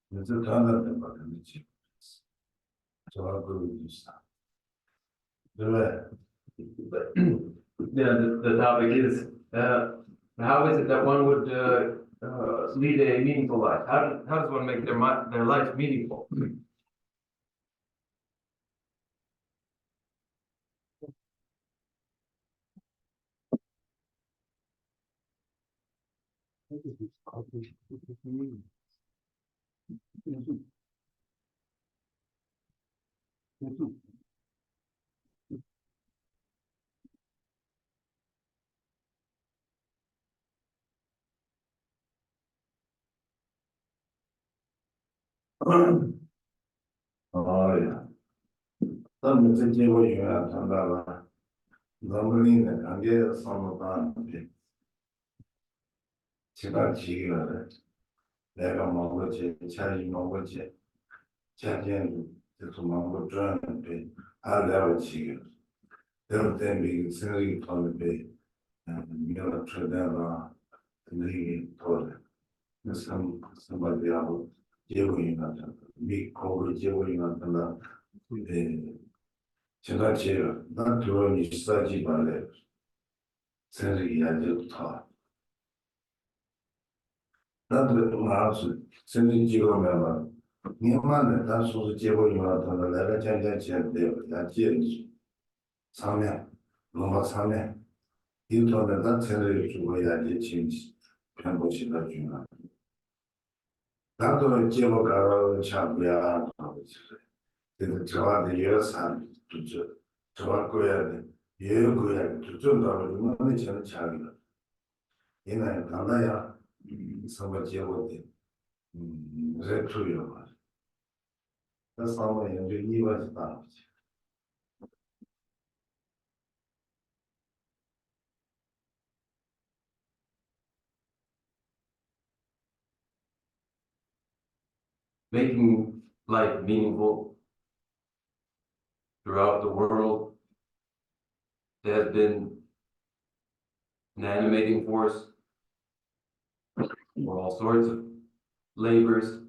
그래서 가능한 바는 지금 저하고 있다. 왜? Yeah, the topic is how is it that one would lead a meaningful life? How does one make their life meaningful? 야. 난 무슨 제보 중요한 전달라. 너무리는 관계 상호가 제가 지금 내가 먹었지, 자기 먹었지, 자기는 계속 먹고 좋아하는데 알아서 지금 그럴 때 미국 생각이 더는데 미국 최대한 분위기 더 선발하고 제보이 나타나 미국으로 제보이 나타나 제가 제가 난 그런 일사지 말래 생각이 아주 더 나도 마음속 생각이 지고면 니만은 다 소소 제보이 나타나 내가 장장치한데 야지 사면 뭔가 사면 인터넷에 생각이 주고야지 진짜 편보시다 중요한 나도 제보가 참고야 하고 있어요. 그래서 저한테 여러 사람 저할 거야 돼. 여러 거야 두준다고 얼마나 저는 자기가 이날 나나야 선거 제보돼. 레트로요. 그 상황에 이제 이와지다. Making life meaningful throughout the world has been an animating force for all sorts of labors,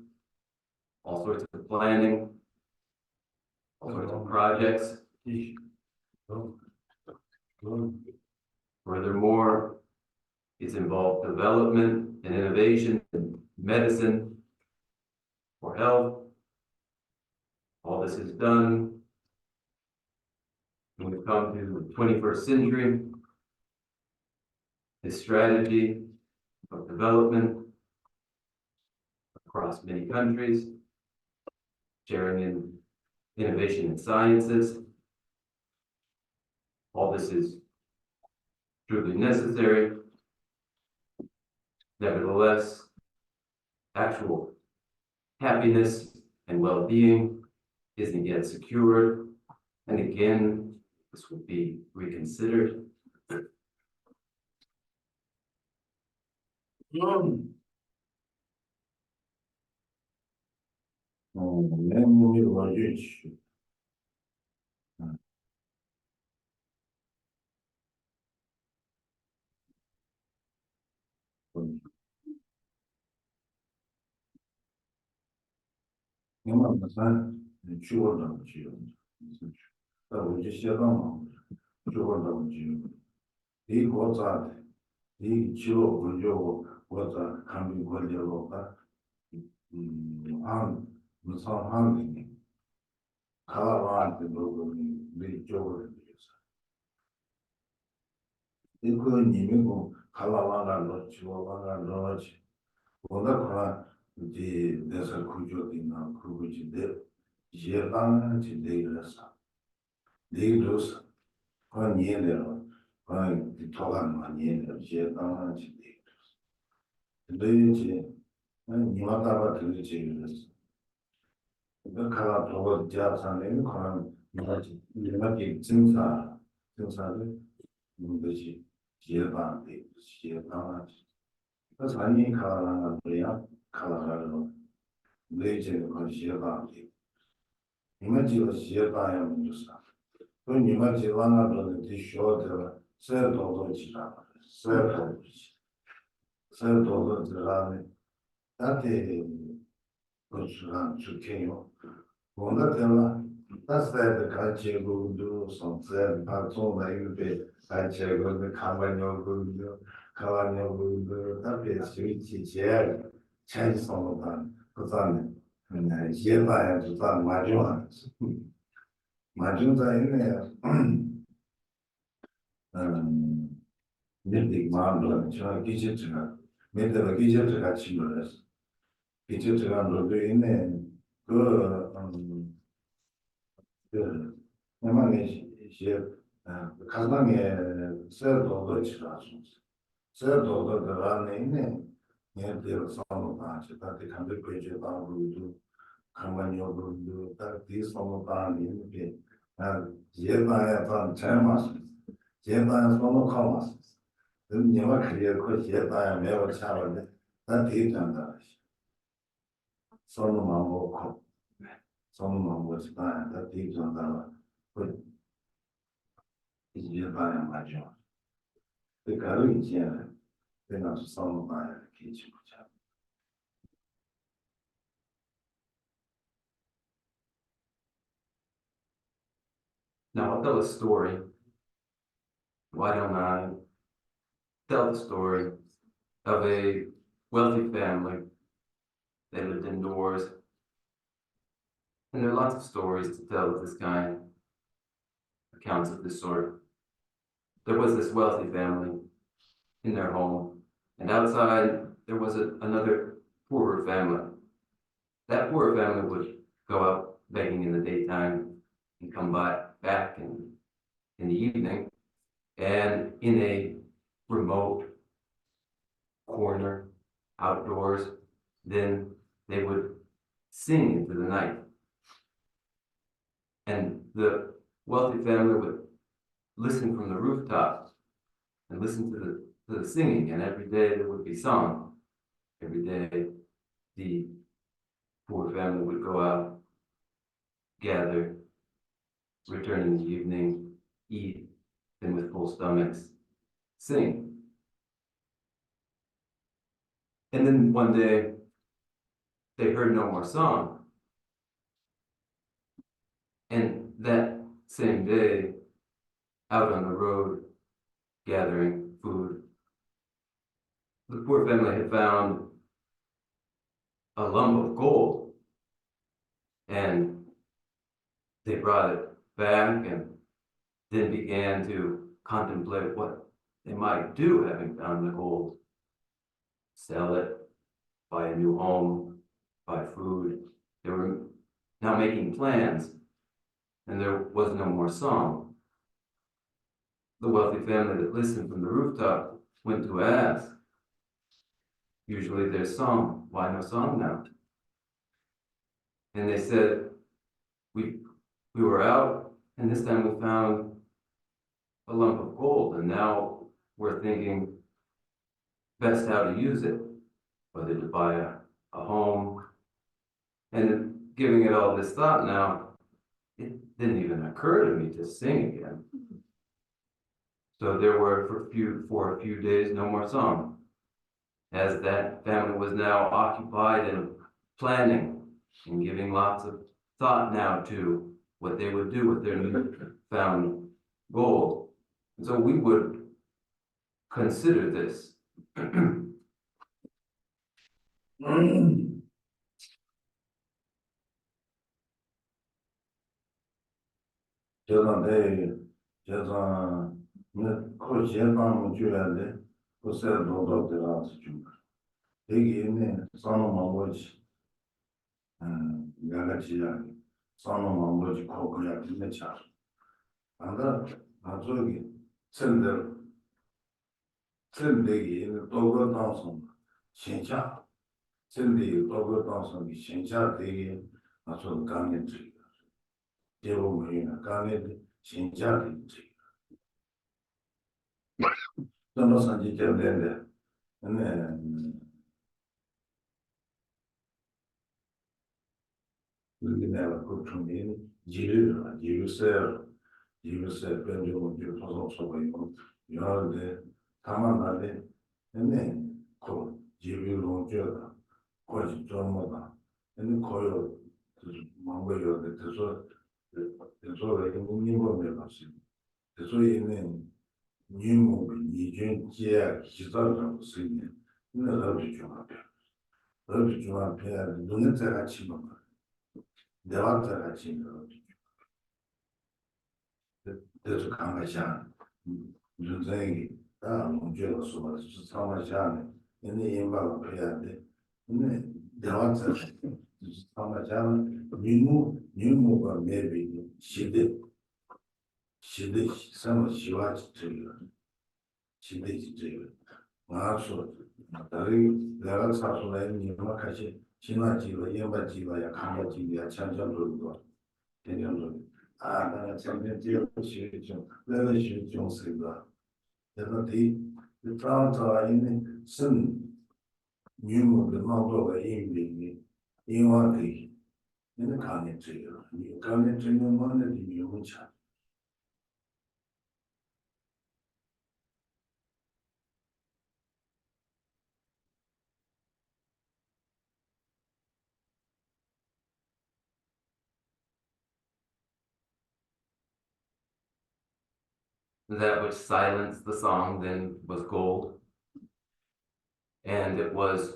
all sorts of planning, all sorts of projects. Furthermore, it's involved development and innovation in medicine or health. All this is done when we come to the 21st century. This strategy of development across many countries, sharing in innovation in sciences. All this is truly necessary. Nevertheless, actual happiness and well-being isn't yet secured. And again, this will be reconsidered. 내 몸이 와주시. 내가 무슨 죽어도 지금 나 우리 시작하면 죽어도 지금 이 고자 이 지로 불교 고자 감이 걸려가 한 무슨 한이 가라한테 놓고는 내 쪽을 위해서 이거 님이고 가라와가 놓치고가 놓지 뭐가 이제 내서 구조되나 그거지데 예방은 진대라서 내일로서 그런 예내로 그런 도관 많이 예방은 진대라서 근데 이제 니마다가 들리지 그랬어 그 가라 도가 자산에는 그런 이마기 증사를 것이 예방돼 예방은 그래서 아니 가라는 거야 가라로 내지는 것이 예방돼 이마지가 예방하는 것이다. 그 이마지 하나로는 뒤쇼들 셀도도 지나 셀도도 들어가네 나한테 그런 주케요. 뭔가 되나 따스하게 같이 공부 성취한 방송의 이게 같이 공부 가만히 공부 가만히 공부 답에 스위치 제일 잘 성공한 그다음에 예바야 그다음 마지막 마지막에 있네요. 근데 마음도 저 기질적인 메타가 기질적 같이 놀았어. 기질적인 것도 있네. 그 그, 내만의 이제 가상의 셀도도 지나서 셀도도 들어가네 있네. 얘들 상호가 제가 대한민국 교제 방법도 가만히 오고도 딱 뒤서만 있는데 예반에 반 잘맞어. 예반에 서로 가만있어. 그럼 내가 그게 그 예반에 매우 차는데 난 뒤장다. 서로 마음고 서로 마음고 싶다. 다 뒤장다. 그 이제 봐야 맞죠. 그 가로 이제 내가 서로 봐야 되지 보자. Now I'll tell a story. Why don't I tell the story of a wealthy family? They lived indoors. And there are lots of stories to tell of this kind, accounts of this sort. There was this wealthy family in their home, and outside there was another poorer family. That poorer family would go out begging in the daytime and come back in the evening, and in a remote corner outdoors, then they would sing into the night. And the wealthy family would listen from the rooftops and listen to the singing, and every day there would be song. Every day the poor family would go out, gather, return in the evening, eat, and with full stomachs, sing. And then one day they heard no more song. And that same day, out on the road, gathering food, the poor family had found a lump of gold, and they brought it back and then began to contemplate what they might do having found the gold. Sell it, buy a new home, buy food. They were now making plans, and there was no more song. The wealthy family that listened from the rooftop went to ask. Usually there's song. Why no song now? And they said, we were out, and this time we found a lump of gold, and now we're thinking best how to use it, whether to buy a home. And giving it all this thought now, it didn't even occur to me to sing again. So there were for a few days no more song, as that family was now occupied in planning and giving lots of thought now to what they would do with their new found gold. And so we would consider this. 제가 제가 그 제방을 줘야 돼. 그 셀도도 들어가서 좀. 여기 있네. 산업만 뭐지? 내가 지야. 산업만 뭐지? 거기야 있네 차. 안다. 저기 셀들이 있는 도구 당선 진짜 셀들이 도구 당선이 진짜 되게 아주 강했지. 대부분이 강했지. 진짜 되지. 저는 산지 때문에 내가 그 중에 지루세 변종을 비롯해서 있고 여러데 다만 나데 그 지루로 저다 거기 좀마다 얘는 거요, 망고요, 그래서 인문에 봤어요. 그래서 얘는 인문, 이준지야, 기사라고 쓰이네. 근데 어디 중앙에, 어디 중앙에 눈에 같이 먹어. 내한테 같이 먹어. 그래서 강아지야, 눈생이 다 문제가 수가 상하지않아. 얘는 인바가 해야 돼. 근데 내한테 상하지않아. 민무가 매비 시대 sama shivaji tsayiwa, shideji tsayiwa. Nga su, daga sasu la nima kashi, shina jiwa, yemba jiwa, ya kamba jiwa, ya chanjan ruwa, tenjan ruwa. Daga chanjan jiwa, shivi chung, lela shivi chung sayiwa. Daga di trang tawa ini, sen, nyumu de mangdo ga inbi, inwa di, ini kani tsayiwa. Kani tsayiwa mana di nyumu cha. That which silenced the song then was gold, and it was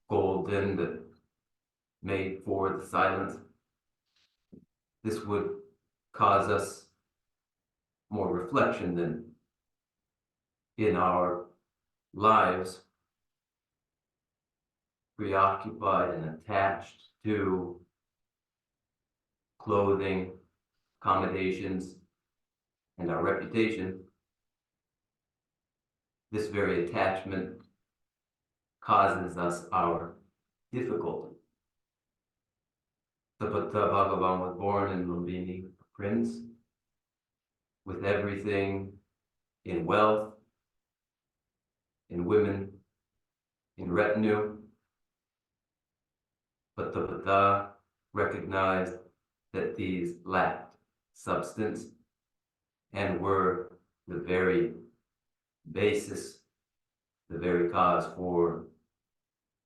gold then that made for the silence. This would cause us more reflection than in our lives, preoccupied and attached to clothing, accommodations, and our reputation. This very attachment causes us our difficulty. The Buddha Bhagavan was born in Lumbini, a prince, with everything in wealth, in women, in retinue. But the Buddha recognized that these lacked substance and were the very basis, the very cause for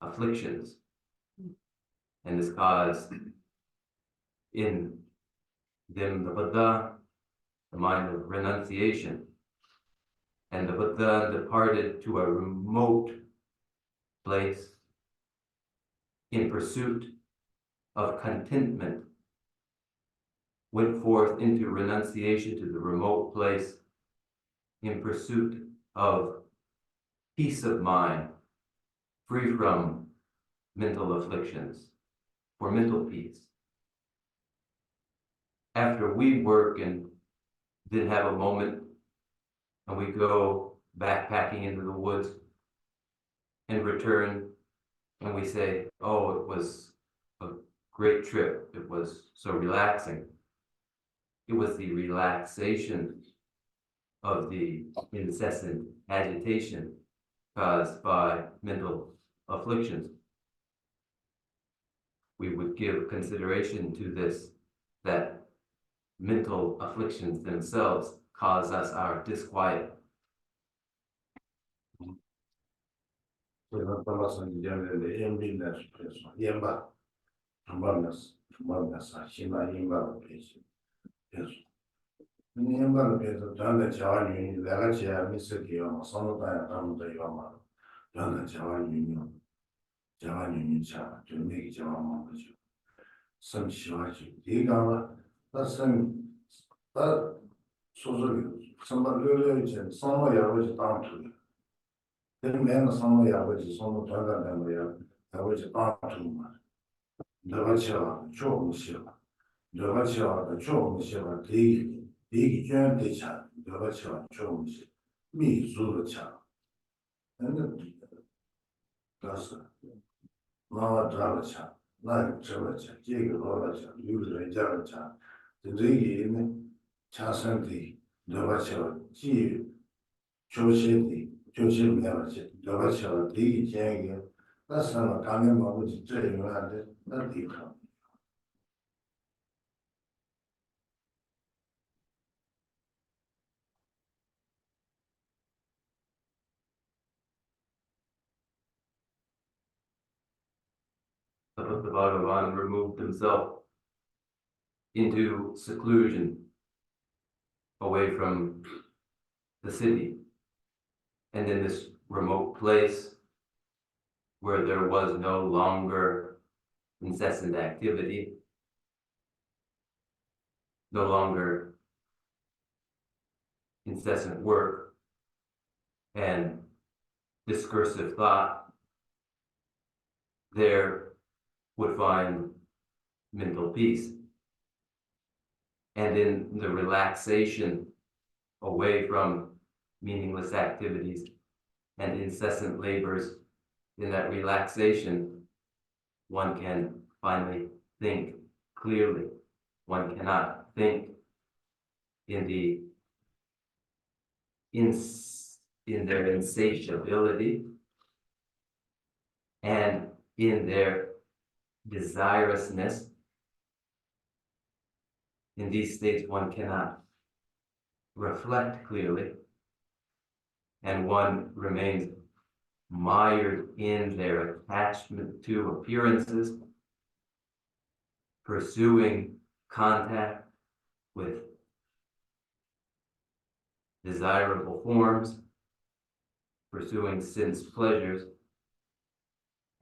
afflictions. And this caused in them, the Buddha, the mind of renunciation. And the Buddha departed to a remote place in pursuit of contentment, went forth into renunciation to the remote place in pursuit of peace of mind, free from mental afflictions, for mental peace. After we work and then have a moment and we go backpacking into the woods and return and we say, oh, it was a great trip. It was so relaxing. It was the relaxation of the incessant agitation caused by mental afflictions. We would give consideration to this, that mental afflictions themselves cause us our disquiet. 그래서 따라서 이제는 연민의 숲에서 연바, 주말에서 신나 인바로 계시. 그래서 인바로 계서 저한테 자원이 내가 제야 미스기요. 선호다야 다음도 이거 말. 저한테 자원이 차 준비기 자원만 거죠. 성시와지 네가 나 소소리 선발을 이제 선호야고 다음 내가 선호야 아버지 선호 전달된 거야. 아버지 빠트만. 내가 지어 좋은 시어. 내가 지어 좋은 시어 대기捐대차. 내가 지어 좋은 시. 미수로 차. 근데 가서 나와 잡아 차. 나 잡아 차. 이게 뭐라 차. 유를 잡아 차. 저기 있는 차선들이 내가 지어 지 조시들이 조시를 내가 지어 대기 계획이 나서는 가면 뭐지 제일한테 나 뒤가 The Buddha Bhagavan removed himself into seclusion away from the city. And in this remote place where there was no longer incessant activity, no longer incessant work and discursive thought, there would find mental peace. And in the relaxation away from meaningless activities and incessant labors, in that relaxation, one can finally think clearly. One cannot think in their insatiability and in their desirousness. In these states, one cannot reflect clearly, and one remains mired in their attachment to appearances, pursuing contact with desirable forms, pursuing sense pleasures,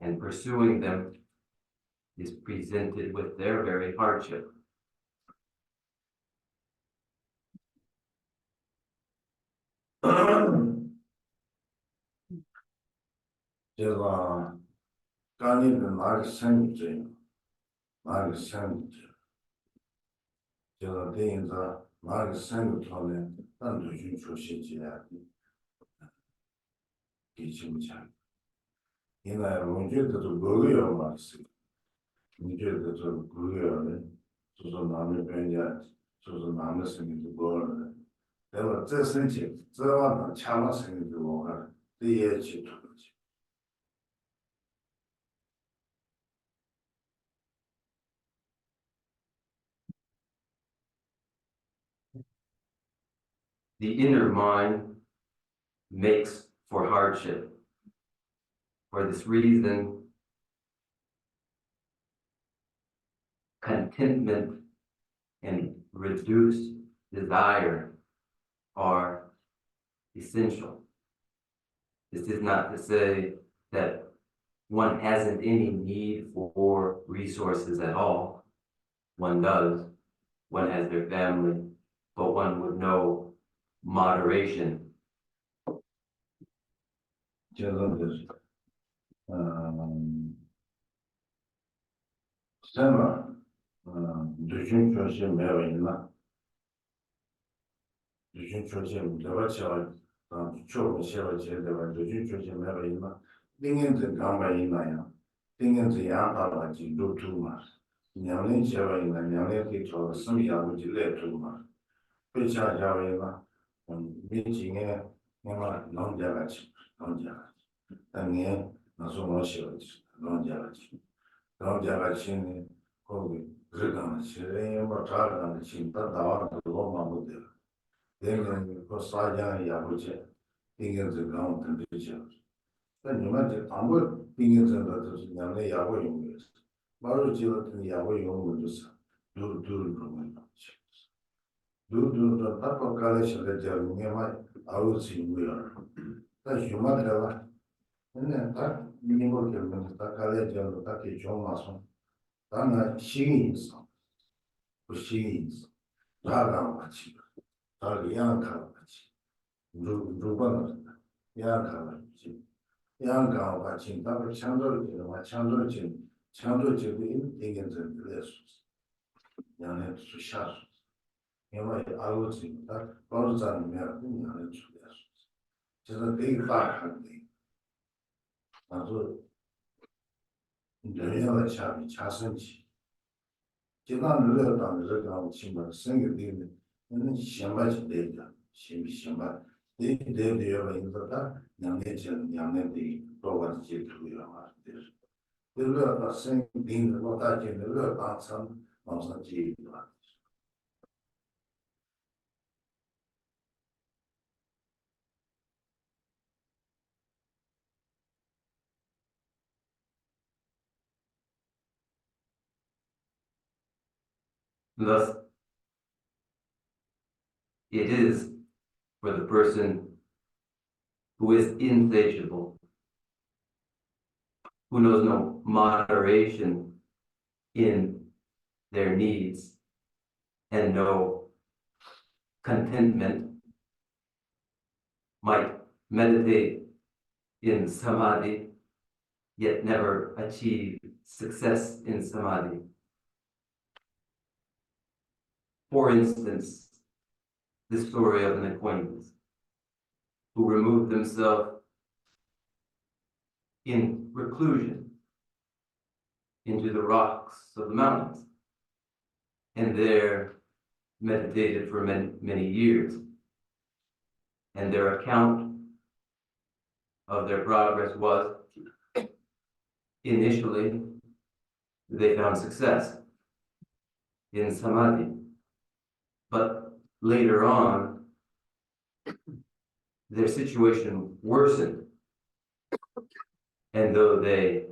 and pursuing them is presented with their very hardship. 제가 까니는 나를 생겼죠. 나를 생겼죠. 제가 대인자 나를 생겼다면 난 도중 조심지야. 기침자. 이날 문제도 뭐예요, 말씀. 문제도 뭐예요. 저도 남의 변이야. 저도 남의 생기도 뭐를. 내가 저 생기, 저와 차마 생기도 뭐가. 이해 지도지. The inner mind makes for hardship. For this reason, contentment and reduced desire are essential. This is not to say that one hasn't any need for resources at all. One does. One has their family, but one would know moderation. 저는 생각 도중 조심 매우 있나? 도중 조심 내가 제가 좀 세워 제대로 도중 조심 매우 있나? 링엔드 감바 있나요? 링엔드 양파가 지도 두마. 냐는 제가 있나? 냐는 저 섬이하고 질레 두마. 회차자가 있나? 민징에 내가 남자같이 남자. 당에 나서 마셔야지. 남자같이. 남자같이 거기 그러다가 실행에 뭐 잘하는 진짜 나와도 너무 돼. 내가 그 사장이 아버지 빙견들 가운데 되죠. 그러니까 아무 빙견들도 그냥 야구 용이었어. 바로 지었던 야구 용을 줬어. 둘 그러면 맞지. 둘도 딱딱 가르쳐서 저기만 아우스 용이야. 다 휴마들아. 근데 딱 미니멀 결국은 딱 가르쳐서 딱 좀 와서 다나 시기 있어. 그 시기 있어. 나랑 같이. 다 양가랑 같이. 누구는 양가랑 같이. 양가랑 같이. 다들 창조를 인견들 그래서. 양에 수샤. 영화에 알고 있습니다. 바로 자는 양에 수샤. 제가 되게 빠르한데. 나도 내가 참 자선지. 제가 늘었다는 친구가 생겼는데 는 시험하지 되죠. 시험하. 내가 인도다 양내들이 도와주지 두려워 하는데. 그래서 생긴 거 다지는 거 방선 지도. Thus, it is for the person who is insatiable, who knows no moderation in their needs and no contentment, might meditate in samadhi, yet never achieve success in samadhi. For instance, the story of an acquaintance who removed himself in reclusion into the rocks of the mountains, and there meditated for many years. And their account of their progress was, initially, they found success in samadhi, but later on, their situation worsened, and though they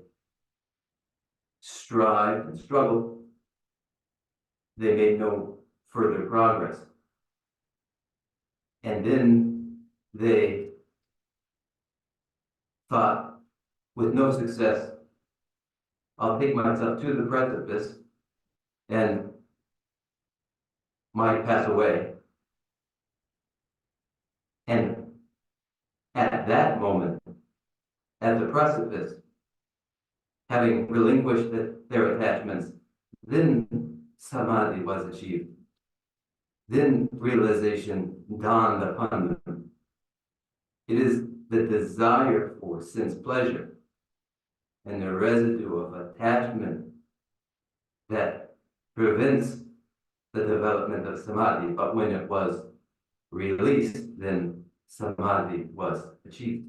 strived and struggled, they made no further progress. And then they thought, with no success, I'll take myself to the precipice and might pass away. And at that moment, at the precipice, having relinquished their attachments, then samadhi was achieved. Then realization dawned upon them. It is the desire for sense pleasure and the residue of attachment that prevents the development of samadhi, but when it was released, then samadhi was achieved.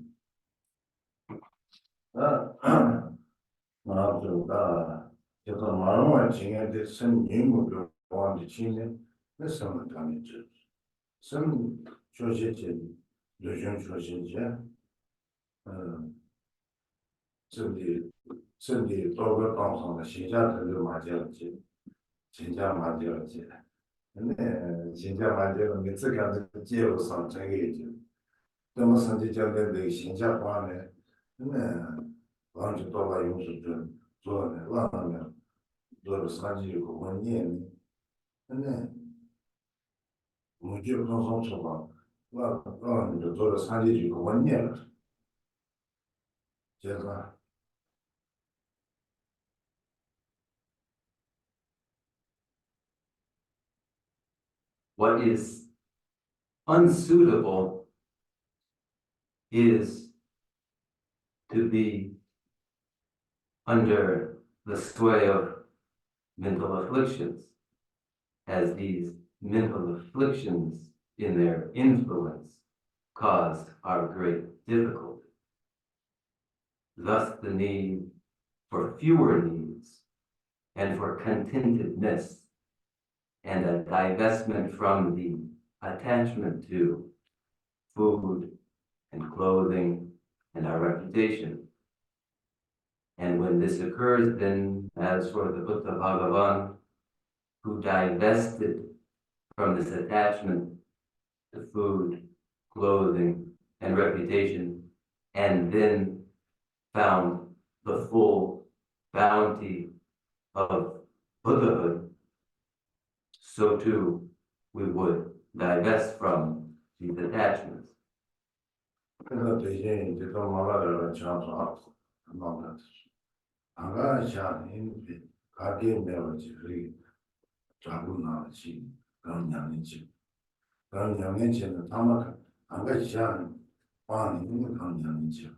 그래서 마음을 징해대 선임을 보완지 징해 그래서 당했죠. 선 조제제 요즘 조제제 선디 도가 방송의 시작을 맞이했지. 진짜 맞이했지. 근데 진짜 맞이는 게自个 지역에서 저기지. 너무 선지적인 신자관에 근데 완전 도가 용수준做呢，让做了30个观念，那我就刚刚说吧，让你做了30个观念了，接着。What is unsuitable is to be under the sway of mental afflictions, as these mental afflictions in their influence cause our great difficulty. Thus the need for fewer needs and for contentedness and a divestment from the attachment to food and clothing and our reputation. And when this occurs, then, as for the Buddha Bhagavan, who divested from this attachment to food, clothing, and reputation, and then found the full bounty of Buddhahood, so too we would divest from these attachments. 그래서 대신 이제 또 말하려고 장소하고 한번 아가샤는 가게 내어지 우리 자고 나지 그런 양이지 그런 양이지는 다만 아가샤는 반이 있는 그런 양이지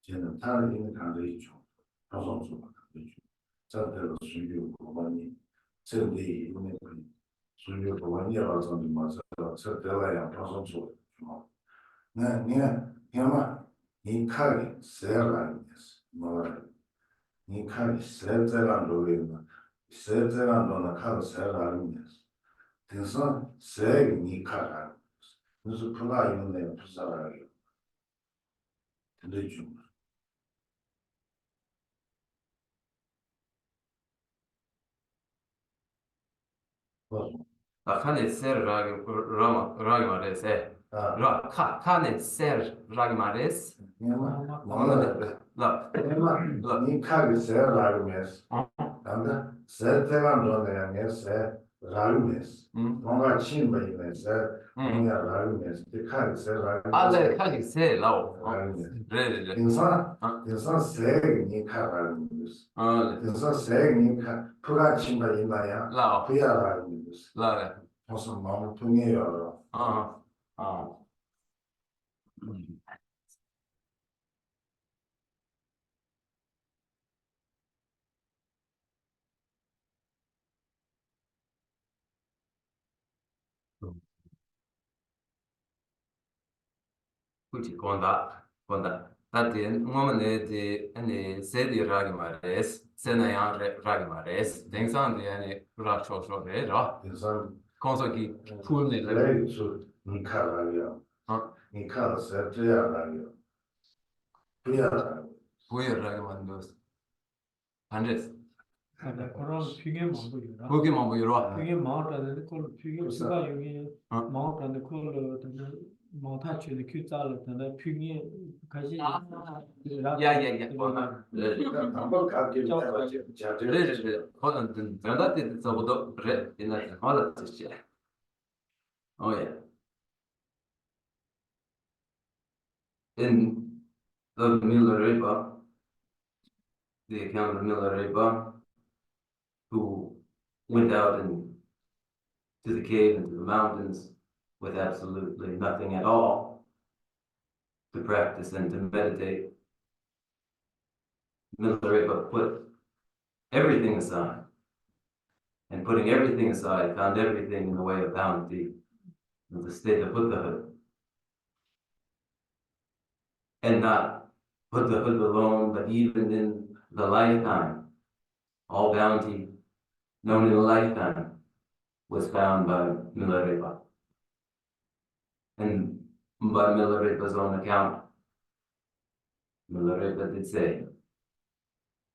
저는 다른 있는 강도 있죠 조선소가 있죠 저대로 수요 고만이 저기 있는 그 수요 고만이 와서 맞아 저대로야 조선소 네, 이 칼이 세라는 말, 이 칼이 세자란 로에는 세자란 로나 칼 세라는 그래서 세기 이 칼아. 그래서 그가 있는 부사라요. 들리죠. Khane ser ragi mares, khane ser ragi mares. 니 카게 세 라르메스. 안다. 세 때가 너네 세 라르메스. 뭔가 친구이네 세 뭔가 라르메스. 그 카게 세 라르메스. Ale khagi se lao. 라르메스. 인san 세니 카라르메스. 인san 세니 카 프가 친구이나야. lao. 그야 라르메스. Lao. 무슨 마음 통해요. Kuti konda. Tati ngomane di ani se di ragi mares, se na yang ragi mares. Dengsan di ani ra cho re ra. 인san Konso ki pul ni le. 레이츠 니 카라리야. 니 카라 세 때야 라리야. 그야 라리야. Puya ragi mandos. Andres. 그런 피게 먹고 있나? Puki mambu yoro. 피게 마음다는 걸 피게 수가 여기 마음다는 걸 마타치의 규자를 전에 피게 같이 야. 한번 가게 그래. 거는 전다때 저보다 그래. 옛날에 말을 듣지. Yeah. In the Milarepa, the account of Milarepa, who went out to the cave and to the mountains with absolutely nothing at all to practice and to meditate. Milarepa put everything aside, and putting everything aside, found everything in the way of bounty, in the state of Buddhahood. And not Buddhahood alone, but even in the lifetime, all bounty known in a lifetime was found by Milarepa. And by Milarepa's own account, Milarepa did say,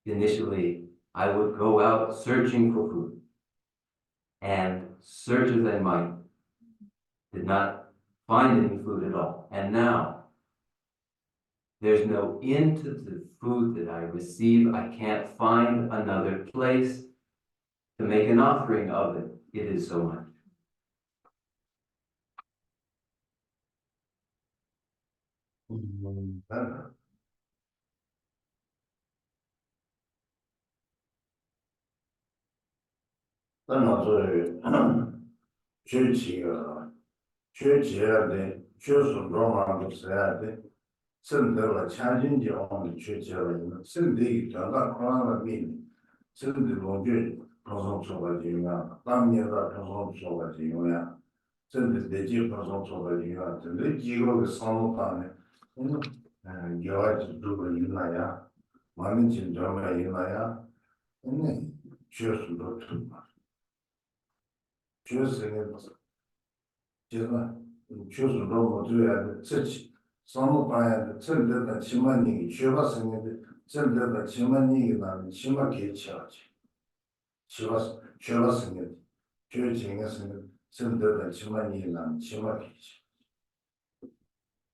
initially, I would go out searching for food, and search as I might, did not find any food at all. And now, there's no end to the food that I receive. I can't find another place to make an offering of it. It is so much. 선대가 찬진지 오늘 최저는 선대기 전가 코로나 민 선대 로제 방송소가지가 남녀가 방송소가지가 선대 대지 방송소가지가 근데 지역의 상호간에 여아지 두고 있나야 많은 진정가 있나야 근데 최소도 tumma 최소는 제가 최소도 모두야 세치 상호간에 전대가 10만이 최바성인데 전대가 10만이 나는 10만 개치하지 최바성인데 최징에서는 전대가 10만이 나는 10만 개치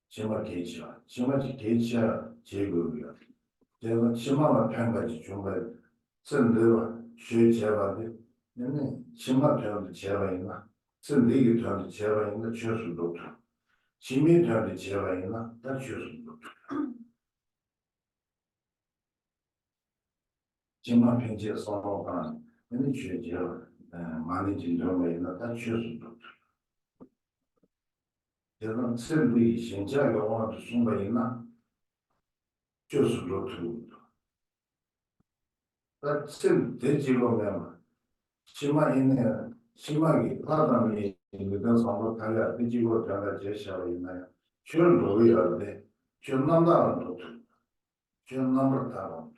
10만 개치야 10만 개치야 제거야 제가 10만만 평가지 중간에 전대가 최제바데 얘는 10만 평도 제바이나 전대기 평도 제바이나 최소도 시민들한테 제가 있나? 다 주셨습니다. 정말 평지에 써놓고 근데 주제가 많이 진정을 있나? 다 주셨습니다. 저는 선부이 신자가 오늘 순간 있나? 주셨습니다. 다 선 대지로면 심한 있네. 심하게 사람이 이런 상황을 달려 뒤지고 전화 제시하고 있나요? 주는 누구야? 돼. 준 남다는 준 넘버 타고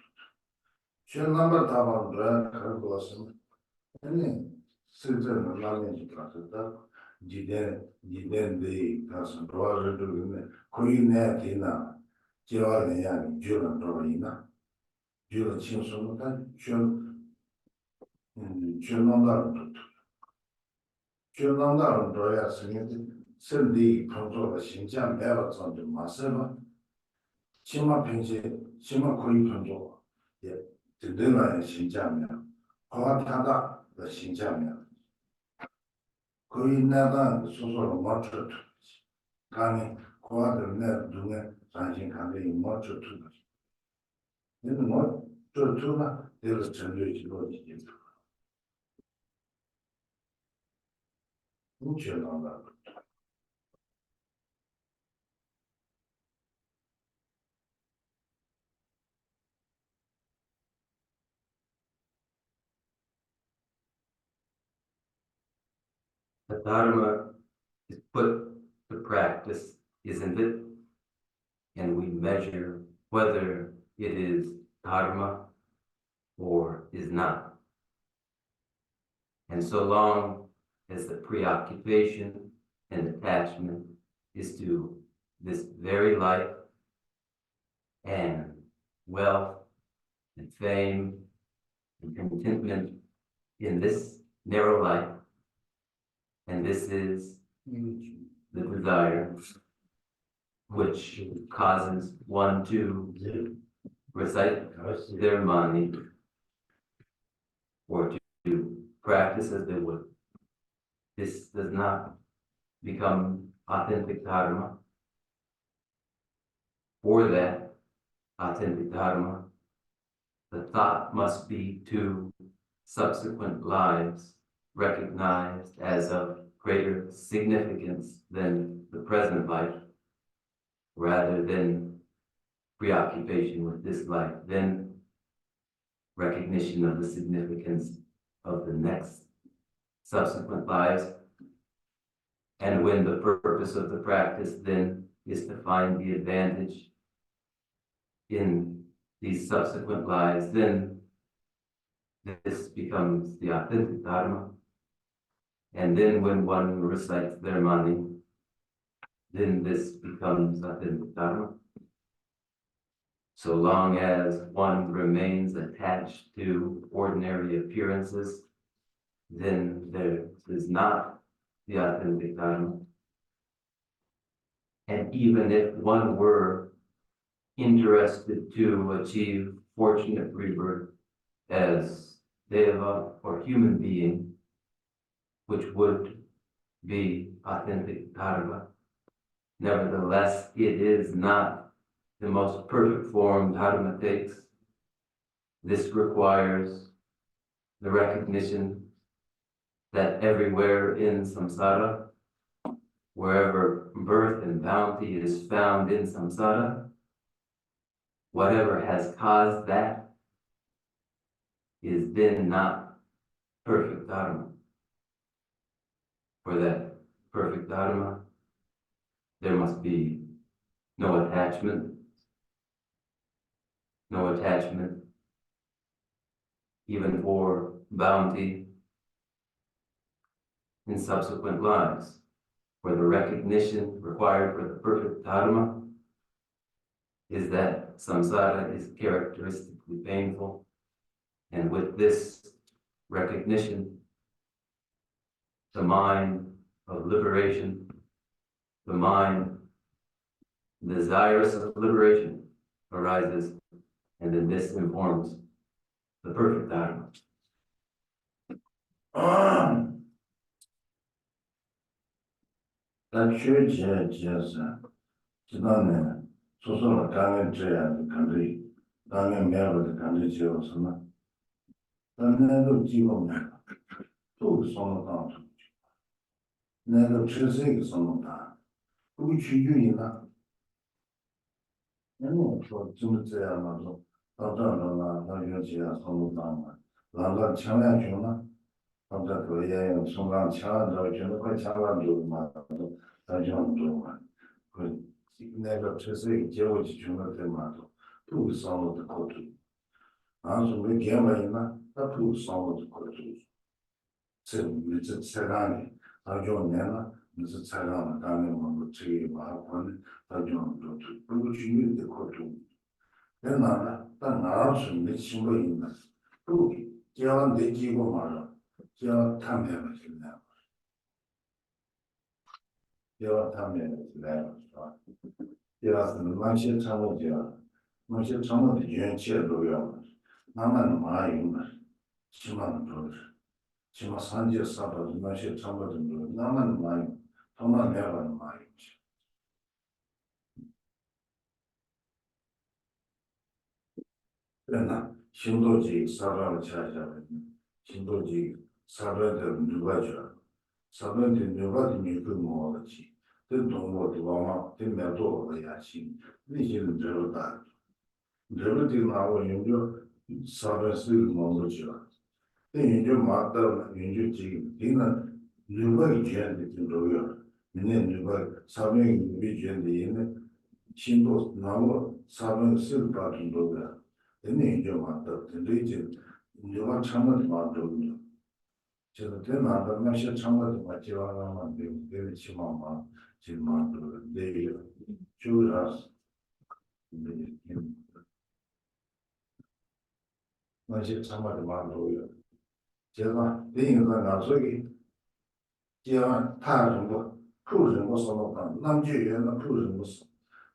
준 넘버 타고 누가 그런 거 같으면 아니 실제는 남의 집에서 지대인데 가서 도와줄 있네. 거기 내야 되나? 제와내야 주는 도와이나? 주는 친구는 준 넘다는 就让大人多呀，身体工作的形象没有这种嘛是吧？起码平时起码可以工作，也真正的形象没有，花太大的形象没有，可以那个说说没出头，看你花的那东西，咱先看这有没出头的，那个没出头呢，就是针对这个意思，你觉得呢？The Dharma is put to practice, isn't it? And we measure whether it is Dharma or is not. And so long as the preoccupation and attachment is to this very life and wealth and fame and contentment in this narrow life, and this is the desire which causes one to recite their money or to practice as they would. This does not become authentic Dharma. For that authentic Dharma, the thought must be to subsequent lives recognized as of greater significance than the present life, rather than preoccupation with this life, then recognition of the significance of the next subsequent lives. And when the purpose of the practice then is to find the advantage in these subsequent lives, then this becomes the authentic Dharma. And then when one recites their money, then this becomes authentic Dharma. So long as one remains attached to ordinary appearances, then there is not the authentic Dharma. And even if one were interested to achieve fortunate rebirth as Deva or human being, which would be authentic Dharma, nevertheless, it is not the most perfect form Dharma takes. This requires the recognition that everywhere in samsara, wherever birth and bounty is found in samsara, whatever has caused that is then not perfect Dharma. For that perfect Dharma, there must be no attachment, even for bounty in subsequent lives. For the recognition required for the perfect Dharma is that samsara is characteristically painful, and with this recognition, the mind of liberation, the mind desirous of liberation arises, and then this informs the perfect Dharma. 但确切是，知道呢，说说了刚刚这样的感觉，刚刚没有的感觉就什么，但那个机构呢，都是什么当中，那个确实一个什么大，不取决于呢，那我说怎么这样嘛，说到这儿了嘛，那就这样什么当嘛，然后抢两群嘛。 他们在作业用松钢枪，然后觉得快枪了就嘛，咱就做嘛，那个确实有结果就全都在嘛做，都是上路的口头，然后说没给嘛呢，那都是上路的口头，这你这才干的，他叫年了，你是才干了，干的我们这个麻烦，他就做不去的口头，在哪呢？但哪是没情况呢？都给，只要没结果嘛了。 只要他们现在，要他们来了是吧？要是那些产物的，那些产物的原切都要嘛，慢慢的嘛用嘛，起码都是，起码3节4把的那些产物的都慢慢的嘛用，他们没办法嘛用去。그러나 신도지 사람을 찾아가면 신도지 사람들 누가 줘 사람들 누가 되는 그 뭐지 그 동료도 아마 되면도 해야지 이제는 저러다 저러지 나고 연주 사람을 뭐죠 연주 맞다 연주 지금 이는 누가 이제는 들어요 근데 누가 사람이 이제는 신도 나고 사람을 쓸 받은 거야 근데 이제 맞다. 근데 이제 내가 참을 만들었냐. 제가 대나가 나시 참을 맞지 않아만 되게 치마마 지금 만들어. 내일 주라스. 나시 참을 만들어요. 제가 내가 나서기 제가 다 정도 풀정도 써놓다. 남주에는 풀정도 써.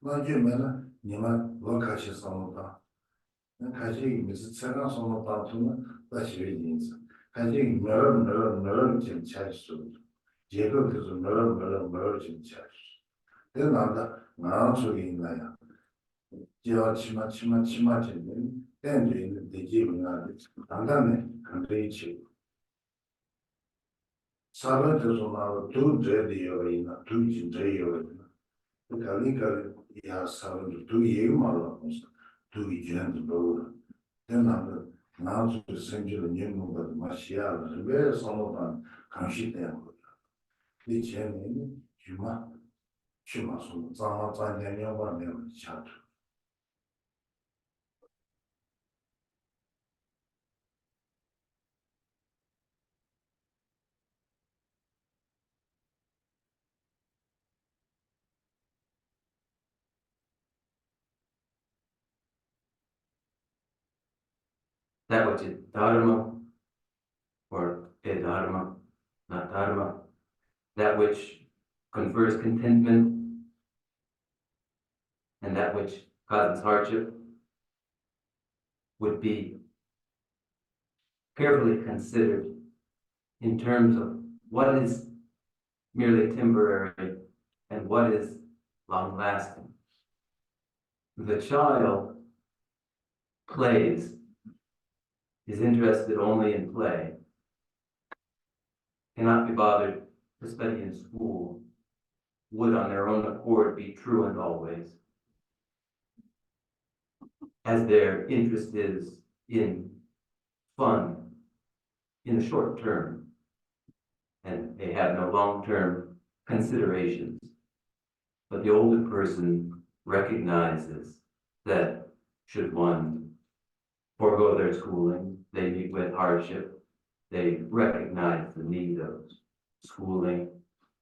남주면은 니만 뭐 같이 써놓다. 看这个每次车上什么当中呢，那些因子，看这个没人进钱数，结果就是没人进钱数。这哪的哪出的那样，只要起码进的，感觉得基本上的，当然呢，跟着一起。三个就是那个都这的有人呢，都进这有人呢，不看那个也三个都也有嘛了，都一卷子多了。 나는 나도 생기는 연구가 마시아를 왜 선호한 강시된 거야. 이 재능이 주마서 장년과 내는 차트. That which is Dharma or Dharma, not Dharma, that which confers contentment and that which causes hardship would be carefully considered in terms of what is merely temporary and what is long-lasting. The child plays, is interested only in play, cannot be bothered to study in school, would on their own accord be truant always, as their interest is in fun in the short term, and they have no long-term considerations. But the older person recognizes that should one forego their schooling, they meet with hardship, they recognize the need of schooling,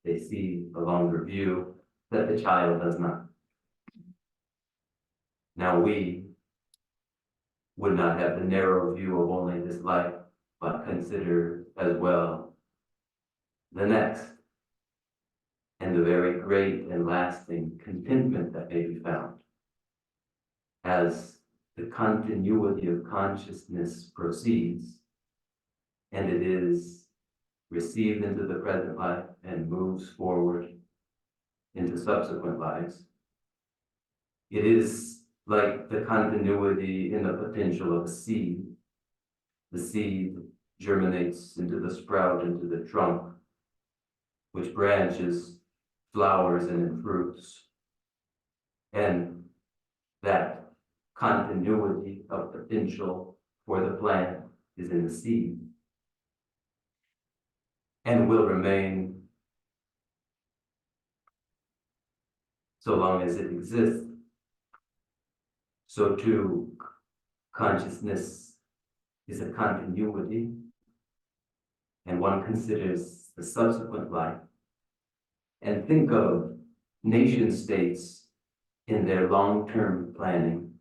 they see a longer view that the child does not. Now we would not have the narrow view of only this life, but consider as well the next and the very great and lasting contentment that may be found as the continuity of consciousness proceeds and it is received into the present life and moves forward into subsequent lives. It is like the continuity in the potential of a seed. The seed germinates into the sprout, into the trunk, which branches, flowers, and in fruits. And that continuity of potential for the plant is in the seed and will remain so long as it exists. So too, consciousness is a continuity, and one considers the subsequent life and think of nation states in their long-term planning,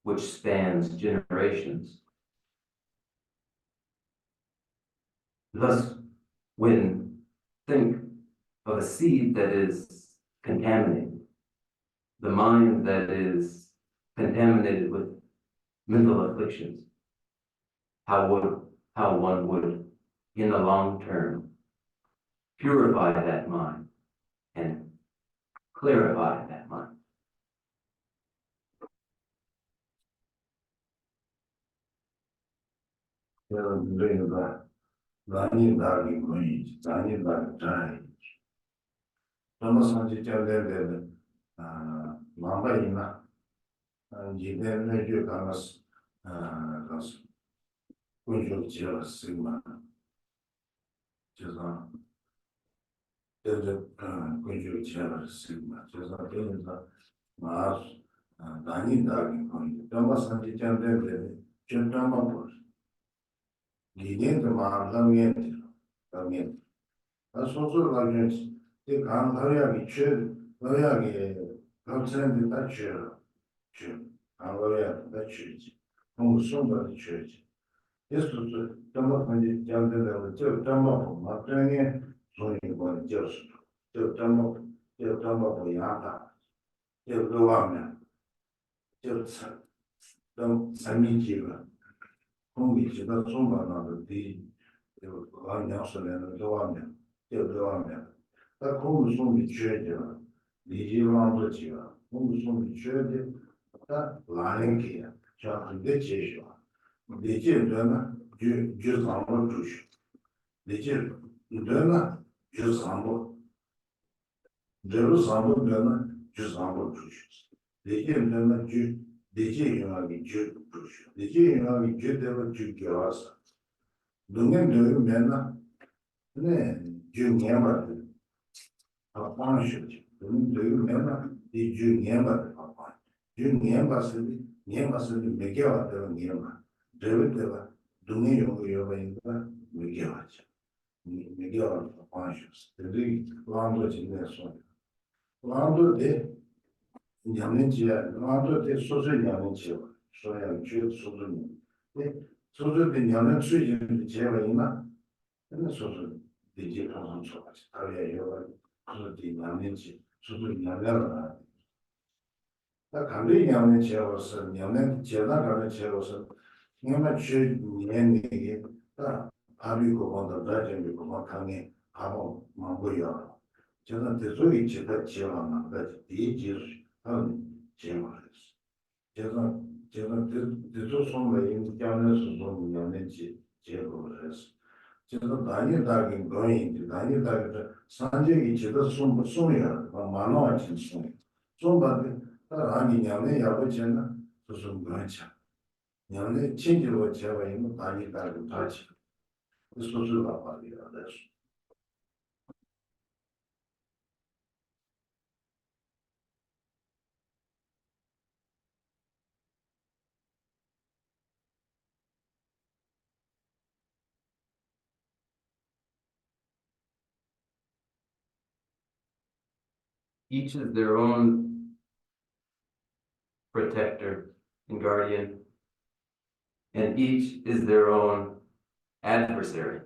which spans generations. Thus, when think of a seed that is contaminated, the mind that is contaminated with mental afflictions, how one would, in the long term, purify that mind and clarify that mind. 여러분, 그러니까 난이 나기 거의 난이 나기 잘. 너무 상식적인 마음이나 이제는 그 가서 가서 군주 지었으면 그래서 군주 지었으면 그래서 그래서 난이 나기 거의 너무 상식적인 좀 봐. 기대도 마음이 당연. 소소를 가지고 이 강하야기 너야기 감사한데 다 줘. 강하야 다 주지. 너무 손바닥 주지. 예수도 담아가지 잠들다고 저 담아고 막장에 손이 뭐 졌어. 저 담아고 야다. 저 그와면 저 삼미지가 공기지가 손바닥을 뒤 양수는 좋아하면 딱 공부 손이 줘야 리지만 버지가 공부 손이 줘야 딱 라랭기야 자한테 제시와 리지는 주상을 주시 리지는 주상을 주상을 주시 리지는 리지 영향이 주시 리지 영향이 주되면 주겨서 능력 되면 네, 중요한 방식이지. 그러면 이 중요한 방법. 중요한 것은 몇 개와 되는 게만. 저것들가 동의 요구요구니까 몇 개와죠. 몇 개와 방식. 그들이 라운드 진행해서 라운드에 냠는지야. 라운드에 소소히 냠는지요. 소야 주 소소히. 네, 소소히 냠는 수준이 제가 있나? 근데 소소 이제 가서 좋아지. 다리에요. 그것이 냠는지 소소히 냠려나. 다 감리 냠는 지어서 냠는 지어나 가는 지어서 정말 주님에게 다 밥이고 뭔가 다짐이고 막 강에 밥을 먹고요. 저는 대소이 제가 지어만 가지 뒤지를 하는 지어를 했어. 제가 대소 손에 인견에서 좀 냠는지 지어를 했어. 제가 다니다긴 거인데 다니다긴 산적이 제가 숨이야. 만화와 진숨. 좀밖에 아니 냠내 야버지나 무슨 거냐. 냠내 친구가 제가 있는 다니다긴 다지. 소소가 말이야. 그래서 Each is their own protector and guardian, and each is their own adversary.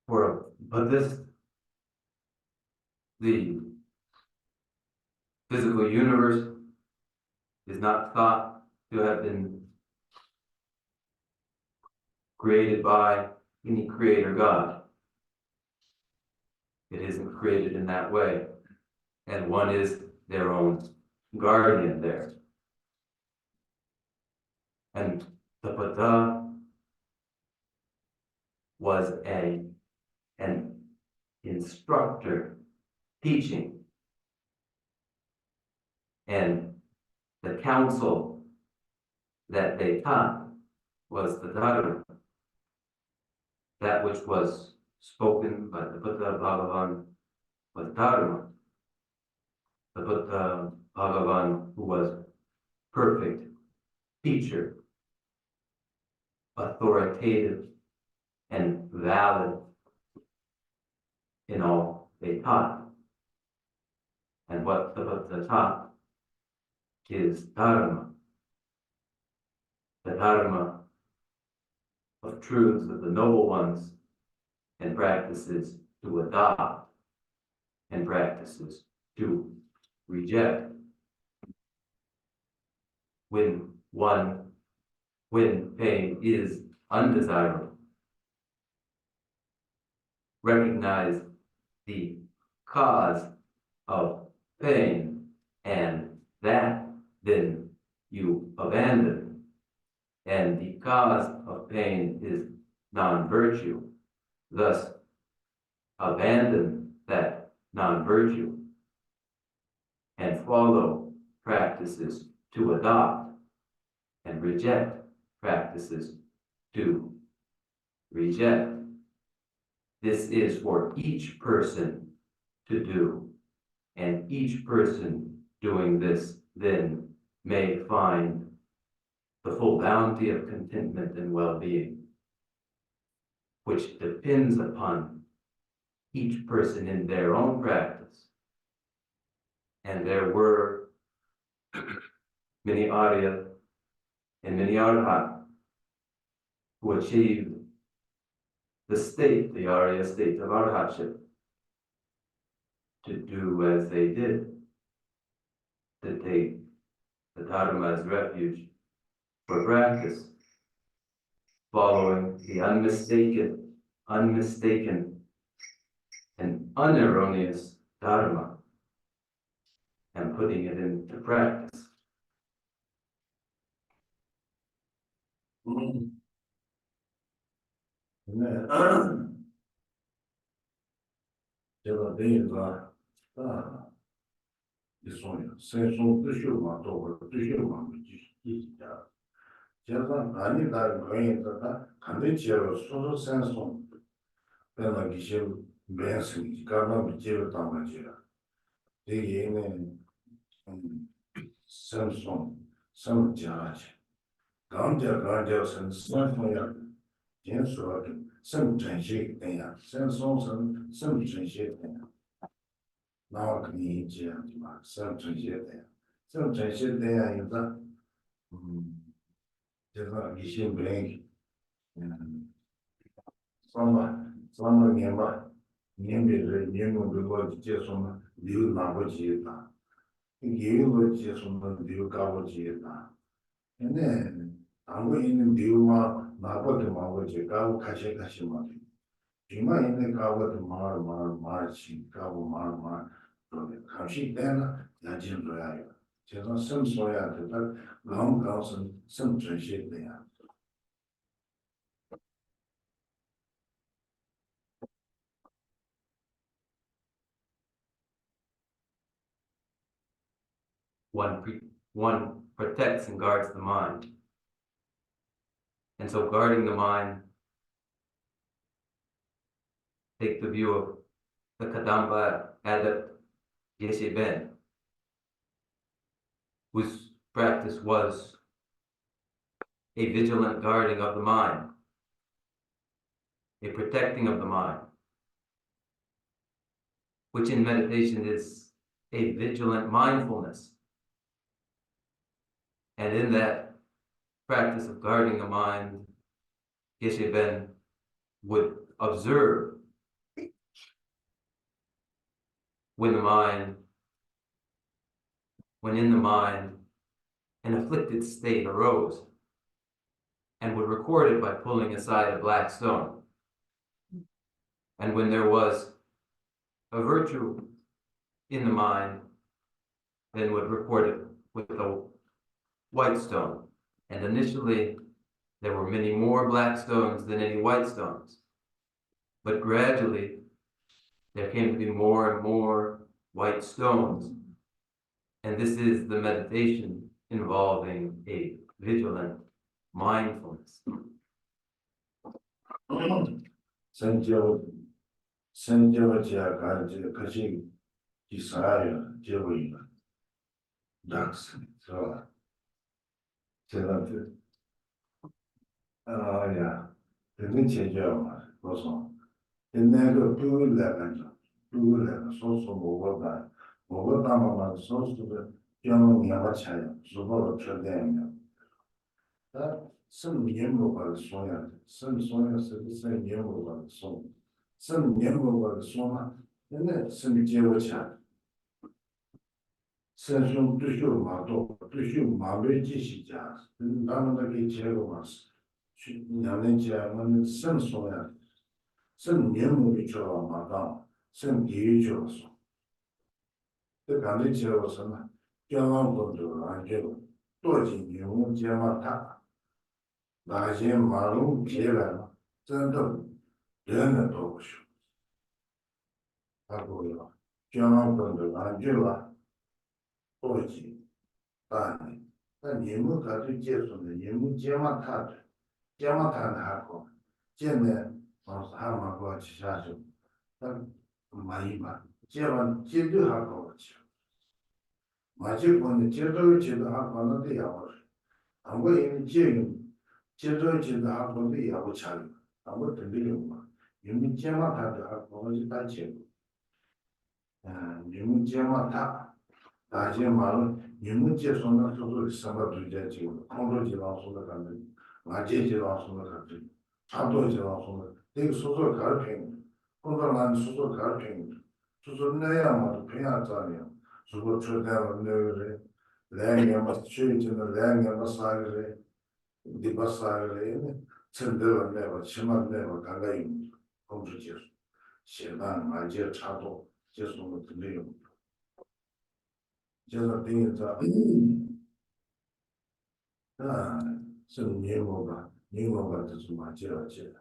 For a Buddhist, the physical universe is not thought to have been created by any creator God. It isn't created in that way. And one is their own guardian there. And the Buddha was an instructor teaching. And the counsel that they taught was the Dharma, that which was spoken by the Buddha Bhagavan was Dharma. The Buddha Bhagavan, who was perfect teacher, authoritative and valid in all they taught. And what the Buddha taught is Dharma. The Dharma of truths of the noble ones and practices to adopt and practices to reject. When pain is undesirable, recognize the cause of pain, and that then you abandon. And the cause of pain is non-virtue. Thus, abandon that non-virtue and follow practices to adopt and reject practices to reject. This is for each person to do, and each person doing this then may find the full bounty of contentment and well-being, which depends upon each person in their own practice. And there were many Arya and many Arhat who achieved the Arya state of Arhatship, to do as they did, to take the Dharma as refuge for practice, following the unmistaken and unerroneous Dharma, and putting it into practice. 네. 제가 내일과 이 소리, 생송 뜻이만 또 뜻이만 있자. 제가 아니 나 거기다가 간대지로 소소 생송 내가 기실 매스니 가만 비지로 담아지라. 되게는 생송 성자지. 강자 생송이야. 简说的圣真心那样，圣松成圣真心那样，那我跟你这样的嘛，圣真心那样，圣真心那样有的，这个一些病，三年吧，年别人年末如果接受嘛，留拿不起的，有个接受嘛，留搞不起的，现在当过人留嘛。 나보다 마고지 가고 가시 마. 이마 있는 가고도 말치 가고 말 감시 때나 야진로야. 제가 섬소야 되다 강강선 섬전시 돼야. One protects and guards the mind. And so guarding the mind, take the view of the Kadamba adept Geshe Ben, whose practice was a vigilant guarding of the mind, a protecting of the mind, which in meditation is a vigilant mindfulness. And in that practice of guarding the mind, Geshe Ben would observe when in the mind an afflicted state arose, and would record it by pulling aside a black stone. And when there was a virtue in the mind, then would record it with a white stone. And initially, there were many more black stones than any white stones. But gradually, there came to be more and more white stones. And this is the meditation involving a vigilant mindfulness. senjava kashi kisaya jevoina dax so 제가 야 되는 제자마 그래서 옛날에 부르래가 소소 먹어다만 소소도 영어 미아가 차요 수고로 처대하면 生年末把的松呀，生松呀是生年末把的松，生年末把的松嘛，那生结我钱，生兄对手马多，对手马没继续加，他们那个结果嘛是，去2年前我们生松呀，生年末的叫马当，生地狱叫松，这感觉结果什么？交往工作完结果，多进年末结嘛他。那些马路起来了，真的人都不行，他不要，交往工作完结了，多几半年，那你们可就结束了，你们结嘛他的，结嘛他的还好，现在还没过去下去，但满意吧，结完结对还搞不起，马结婚的结对结的还搞那对呀，我因为结用。接着记得还不对也不强的，我真的有嘛？因为结嘛他的还不会去打结果，因为结嘛他打结嘛了，因为结束那时候什么都在结果，工作结老说的反正，俺姐结老说的反正，差不多结老说的，那个叔叔开始评，工作俺叔叔开始评，就说那样嘛，评下咋样？如果出来了那个人，2年嘛，去进了2年嘛3个人。你把3个人承担了那个，起码那个刚刚用工资结束，现在俺这差不多结束了真的用，就是等于这，是年末吧，年末吧就是俺这了结，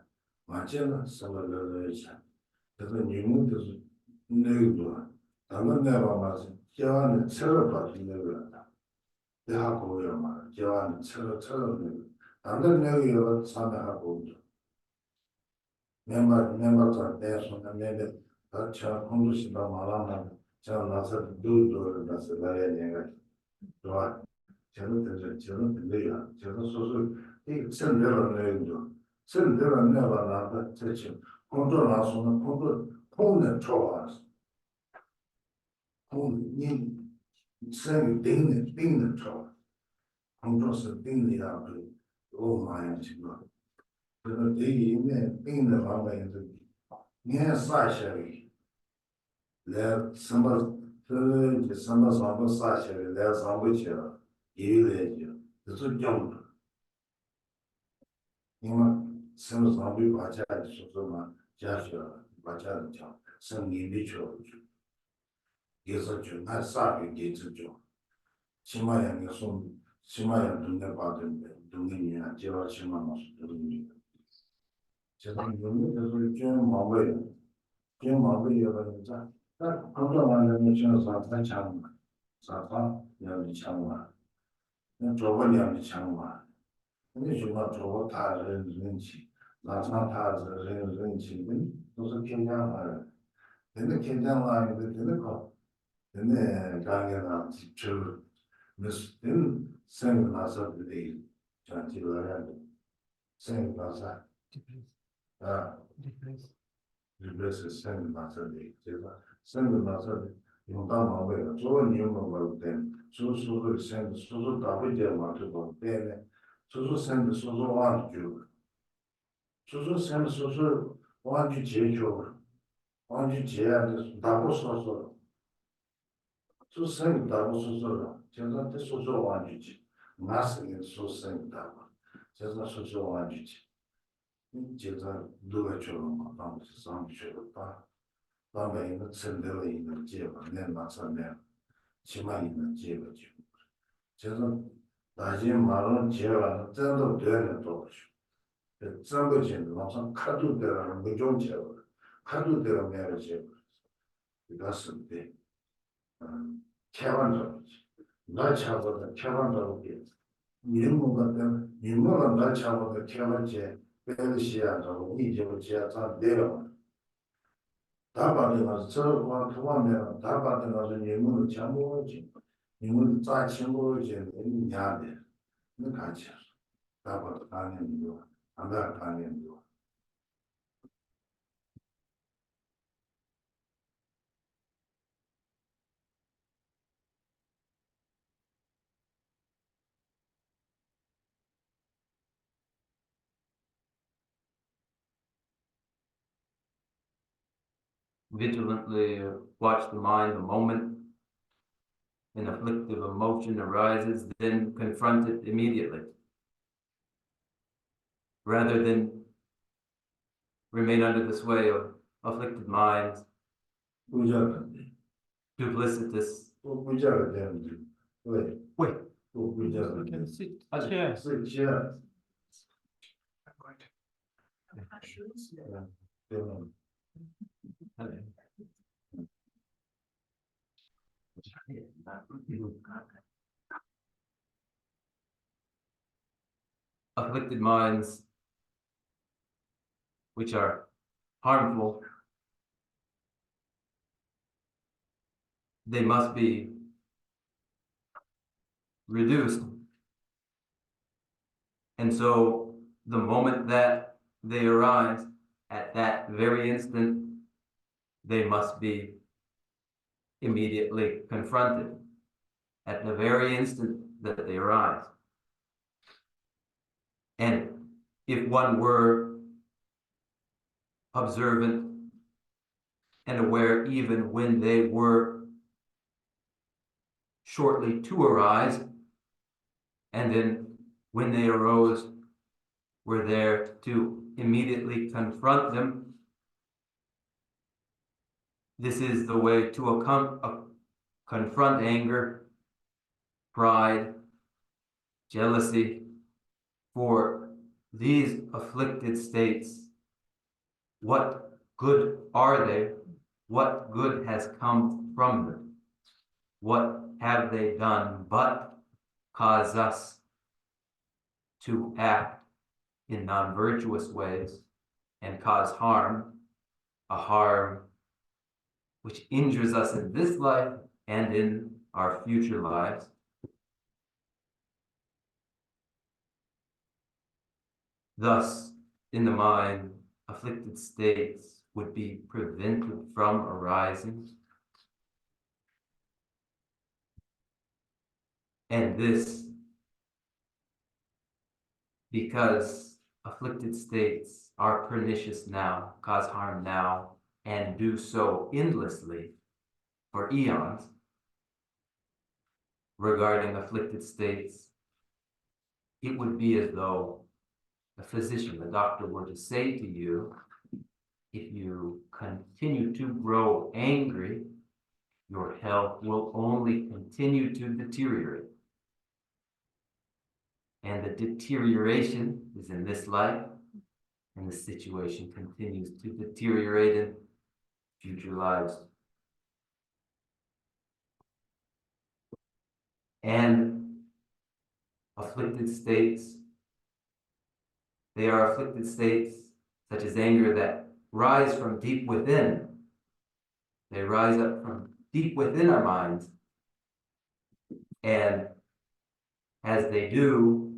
俺这呢什么都钱，但是年末就是那个多，咱们那个嘛是结完了吃了吧就那个，这还够用嘛？结完了吃了那个，咱们那个要上面还够用。member za deso na mebe ta cha kondu si ba mala na cha na sa do da se la ya ne ga do a cha no de ya cha no so e sen de la ne do sen de la ne ba na da cha chi kondu na so na kondu pong ne cho a pong ni sen ding ne cho kondu se ding ne ya do o ma ya chi ba 这个对于病的方面是。你看啥些的，来什么什么上不啥些的，来上不去了，也有来就，这是讲的。因为什么上不把家的说什么家学把家人讲，生你的去了去，也是就按啥的也是讲，起码要你送，起码要东南把东南女啊，接到起码嘛是东南女，现在有的就是捐毛卫的。捐毛卫有的人在。那工作完了，你就是说咱强嘛，上班要你强嘛，那做不了你强嘛，你说嘛，做他人气，哪场他是人气，都是天降来的，真的天降来的，真的靠，真的感觉到就没事，真生活那时候的，像这个样子，生活那时啊。日本是生活那时候的，就是生活那时候的，用大毛病了，做你用毛病，说生说大不点嘛，对吧？对呢，生的说忘记了，生的说忘记解决了，忘记解的大不说，生大不说了，就是这说忘记解，那是你说生大不，就是说忘记解，你接着都来去了嘛，当时上去了吧。老百姓承担了一个结果，那马上呢，起码一个结果就是大街马路结完，真都对人多去，真不见得往上看都得了没中结果，看都得了没有结果，这个是的，千万着急，那千万的千万着急，你们那千万的千万结，别的西安着，你就结咱对了。大把的那是这方面，大把的那是你们的全部进，你们咋全部进？你家的，你看去，大把的大年的，俺们大年的。vigilantly watch the mind the moment an afflictive emotion arises, then confront it immediately, rather than remain under the sway of afflicted minds, 부자인데. duplicitous. 또 부자가 되는데. 왜? Wait, 또 부자가 You can 되는데. sit chair. 쓰지야. 때문에. afflicted minds, which are harmful, they must be reduced. And so the moment that they arise, at that very instant, they must be immediately confronted at the very instant that they arise. And if one were observant and aware even when they were shortly to arise, and then when they arose, were there to immediately confront them, this is the way to confront anger, pride, jealousy. For these afflicted states, what good are they? What good has come from them? What have they done but cause us to act in non-virtuous ways and cause harm, a harm which injures us in this life and in our future lives? Thus, in the mind, afflicted states would be prevented from arising. And this because afflicted states are pernicious now, cause harm now, and do so endlessly for eons. Regarding afflicted states, it would be as though a physician, the doctor, were to say to you, if you continue to grow angry, your health will only continue to deteriorate. And the deterioration is in this life, and the situation continues to deteriorate in future lives. And afflicted states, they are afflicted states such as anger that rise from deep within. They rise up from deep within our minds. And as they do,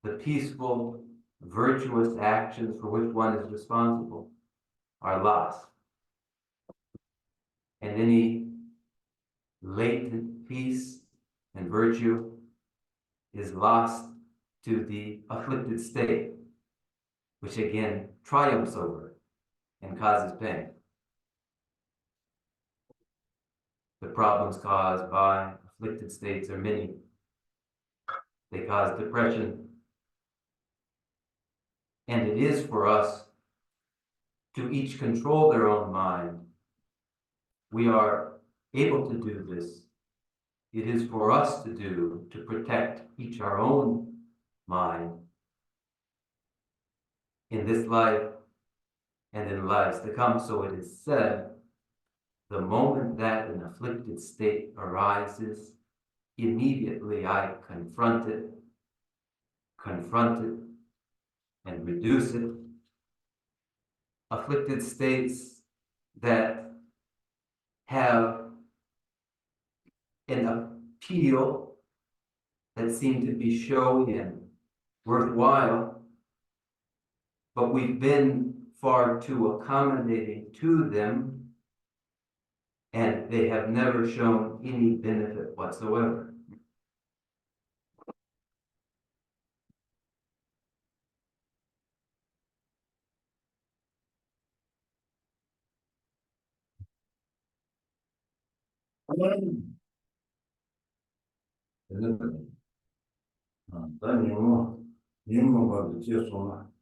the peaceful, virtuous actions for which one is responsible are lost. And any latent peace and virtue is lost to the afflicted state, which again triumphs over it and causes pain. The problems caused by afflicted states are many. They cause depression. And it is for us to each control their own mind. We are able to do this. It is for us to do, to protect each our own mind in this life and in lives to come. So it is said, the moment that an afflicted state arises, immediately I confront it, and reduce it. Afflicted states that have an appeal that seem to be showy and worthwhile, but we've been far too accommodating to them, and they have never shown any benefit whatsoever. 但你们把它结束了，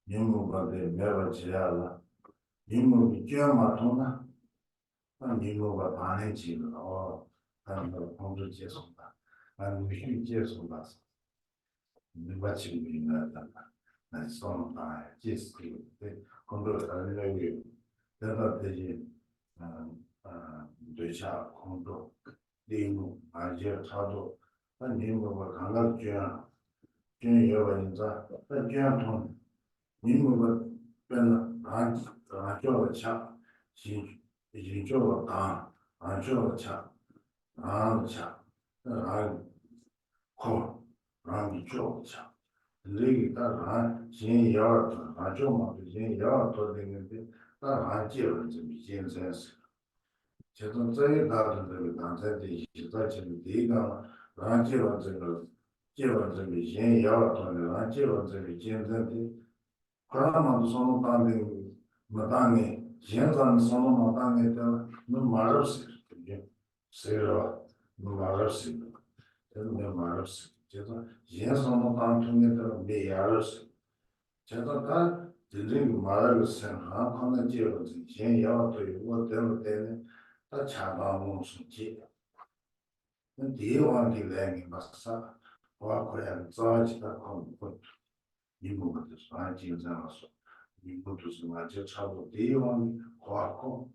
你们把它没把起来了，你们比较嘛通了，那你们把把那几个哦，按照通知结束了，按陆续结束了，你把起名了的，那送到结束对，工作团队有，得到这些，对象工作。利用而且操作，那你如果看到捐也为啥？那捐通，你如果变了，叫了抢，已经叫了叫了抢，抢，空，你叫了抢，那个先要叫嘛，先要做那个的，接了这笔钱才是。其中最大的这个刚才的现在就是第一个嘛，接完这个钱也要做的，接完这个钱的，可能嘛都说当的没当的，现在说没当的，那马上谁是吧？那马上谁？这没马上谁？就是现在说当中的没压着谁？就是他真正马上个身上可能接了这钱也要对我对不对呢？他恰当我是接。那第一问题来你把啥？包括呀，早期的考不，你们就是按经常说，你们就是嘛，就差不多第一问划空，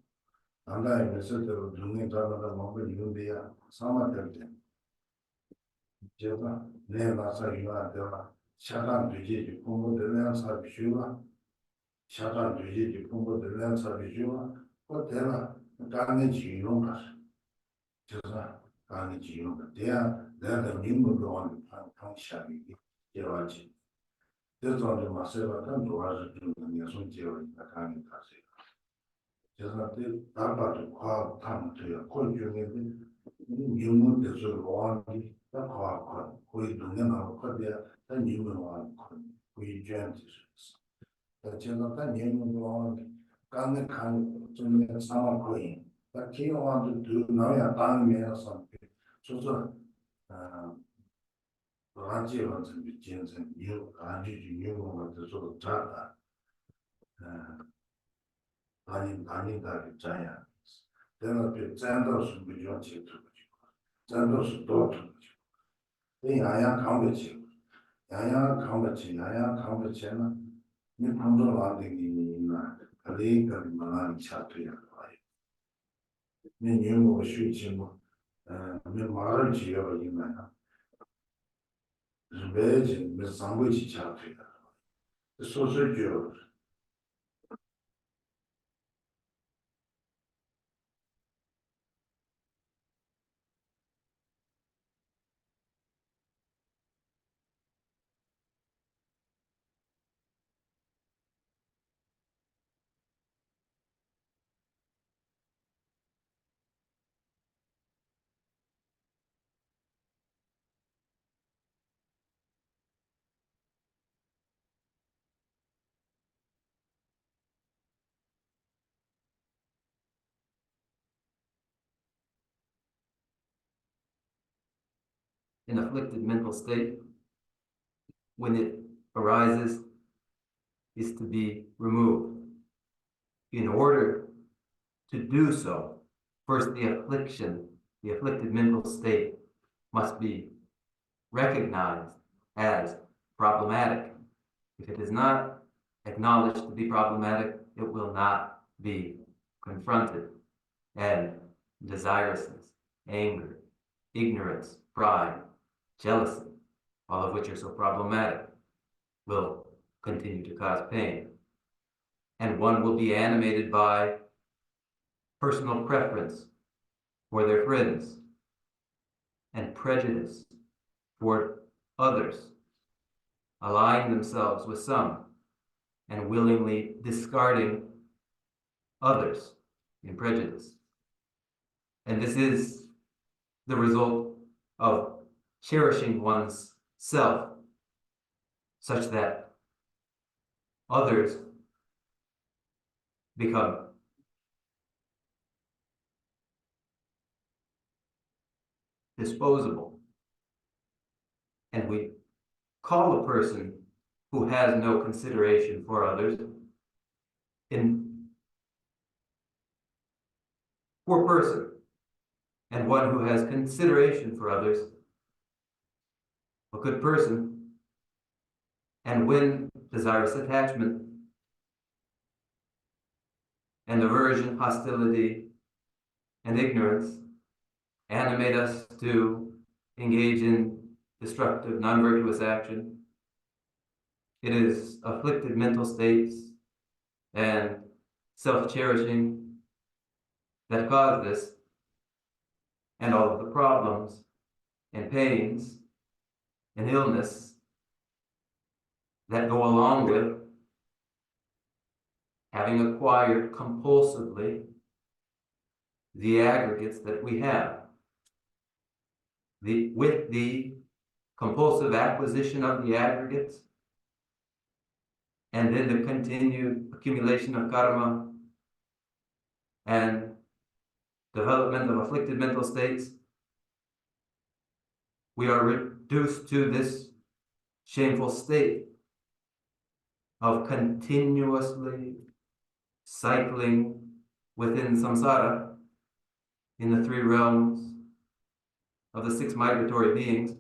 当然也是都中间找到的我们用的呀，什么对不对？接着那那啥用啊对吧？下单对接就通过这两差必须了，下单对接就通过这两差必须了，我对了，赶紧去用它是。就是刚你金融的，这样那个民众的话，他下面的接完去，这种的嘛，是吧？更主要是就是你说接完，他看你他这个，就是对大把的夸他们这个过去那个民众的是往里，那夸会动的那快点，那民众往会卷的是，就是他民众的往里，刚才看中间三万块钱。那听话都那样当面上去，就是垃圾完成的建成有垃圾就有我们这种炸弹，打的这样，等到对战斗是不要接触的，战斗是多出的，你样样看不起，样样看不起，样样看不起呢，你碰到哪里你呢？他那个你们哪里掐腿啊？你有没有学习吗？你马上就要进来了。是北京没上过去掐腿的，说句。An afflicted mental state, when it arises, is to be removed. In order to do so, first the afflicted mental state must be recognized as problematic. If it is not acknowledged to be problematic, it will not be confronted. And desirousness, anger, ignorance, pride, jealousy, all of which are so problematic, will continue to cause pain. And one will be animated by personal preference for their friends and prejudice toward others, allying themselves with some and willingly discarding others in prejudice. And this is the result of cherishing one's self such that others become disposable. And we call a person who has no consideration for others poor person, and one who has consideration for others a good person. And when desirous attachment and aversion, hostility, and ignorance animate us to engage in destructive, non-virtuous action, it is afflicted mental states and self-cherishing that cause this, and all of the problems and pains and illness that go along with having acquired compulsively the aggregates that we have. With the compulsive acquisition of the aggregates, and then the continued accumulation of karma and development of afflicted mental states, we are reduced to this shameful state of continuously cycling within samsara in the three realms of the six migratory beings,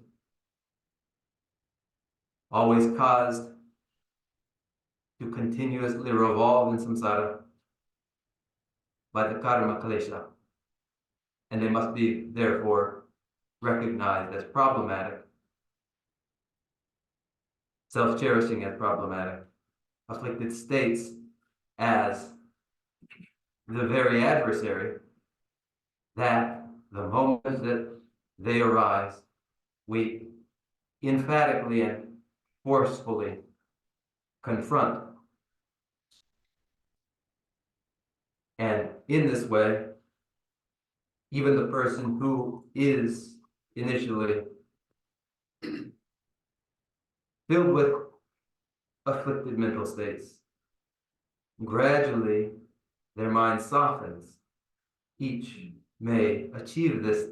always caused to continuously revolve in samsara by the karma klesha. And they must be, therefore, recognized as problematic, self-cherishing as problematic, afflicted states as the very adversary that the moment that they arise, we emphatically and forcefully confront. And in this way, even the person who is initially filled with afflicted mental states, gradually their mind softens. Each may achieve this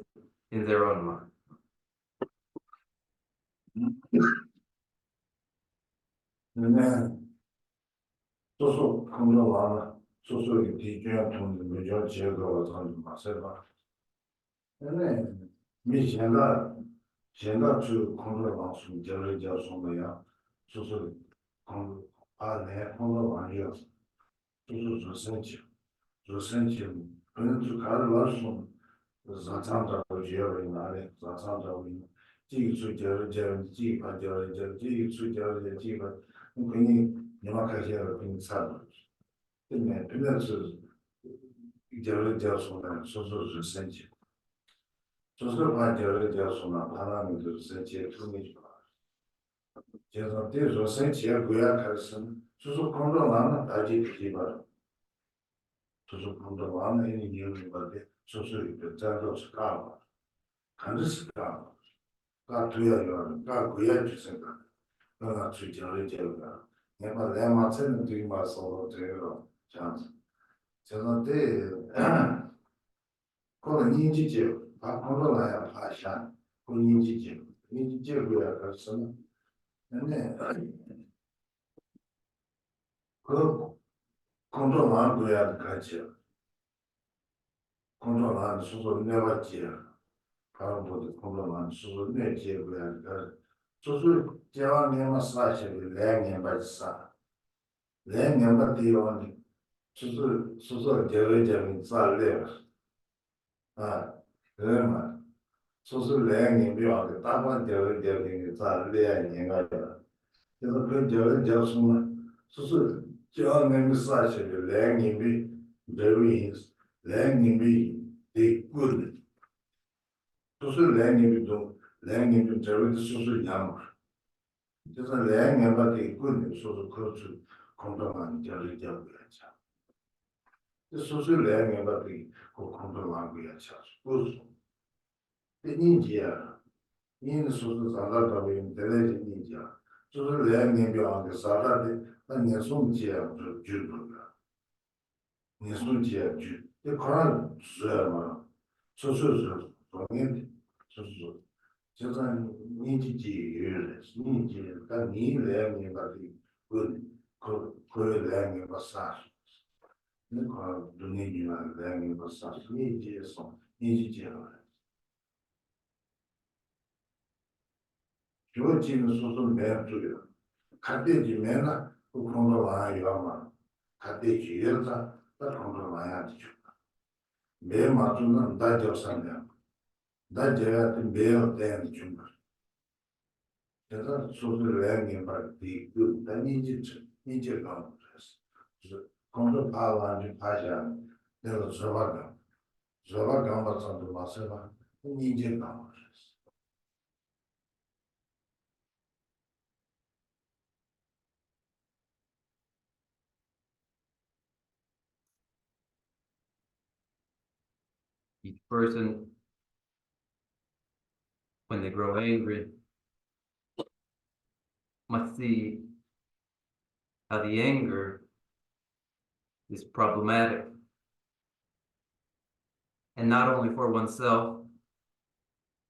in their own mind. 소소 공부하나 소소의 뒤쪽에 돈 매년 제거가 돈 마세가. 네. 미신다 주 공부를 방송 저를 잡송이야. 소소 공부 안에 공부 아니야. 소소 선지 그는 주 가를 와서 자산자로 지어버린 안에 자산자로 지수저를 지수저를 괜히 영악하시라고 괜히 살아. 근데 그래서 저를 잡송은 소소를 선지. 소소가 저를 잡송은 바람이 그 선지에 통해 줘. 제가 대소 선지에 고약해서 소소 공부하는 다지 기바. 소소 공부하는 이유를 받게 소소의 자료를 가봐. 간지 가봐. 가도야요. 가고야 주세요. 너가 주저를 제가 내가 내 맞는 뒤 맞서로 되어 찬스. 제가 때 그런 인지죠. 바꾸러야 파샤. 그 인지죠. 인지죠야 그래서 근데 그 kontrol만 거야 같이. kontrol만 수소 내봤지요. 가로보도 kontrol만 수소 내지고야 그 수소 제왕님은 사실 랭님 받사. 랭님 받디요니 수소 제외적인 살래요. 아, 그러면 수술 랭님 비하고 다만 제외적인 살래야 인가요. 그래서 그 제외적인 수술 제왕님이 사실 랭님이 very 랭님이 대군 수술 랭님이 제외 수술 양 그래서 랭님과 대군 수술 그렇죠. 건강한 제외적이야. 수술 랭님과 그 건강한 거야. 그래서 인지야. 인 수술 상담하고 있는 데레지 인지야. 수술 랭님과 사다데 난 손지야 줄거가. 내 손지야 줄. 그 그런 수야만 수술 동행 就是就算年纪节了，年纪但你来明白的，可以来明白啥？那个就年纪了，来明白啥？年纪上年纪节了，就基本说是没注意了，看电视面呢，不碰到玩意儿嘛，看电视也是，那碰到玩意儿去。没嘛，就那大叫上的，大家的没有这样的情况。现在说是来明白的，有但你就搞不出来，就是工作爬完就爬下，那个说话讲吧，上头嘛是吧？你就搞不出来。Each person, when they grow angry, must see how the anger is problematic. And not only for oneself,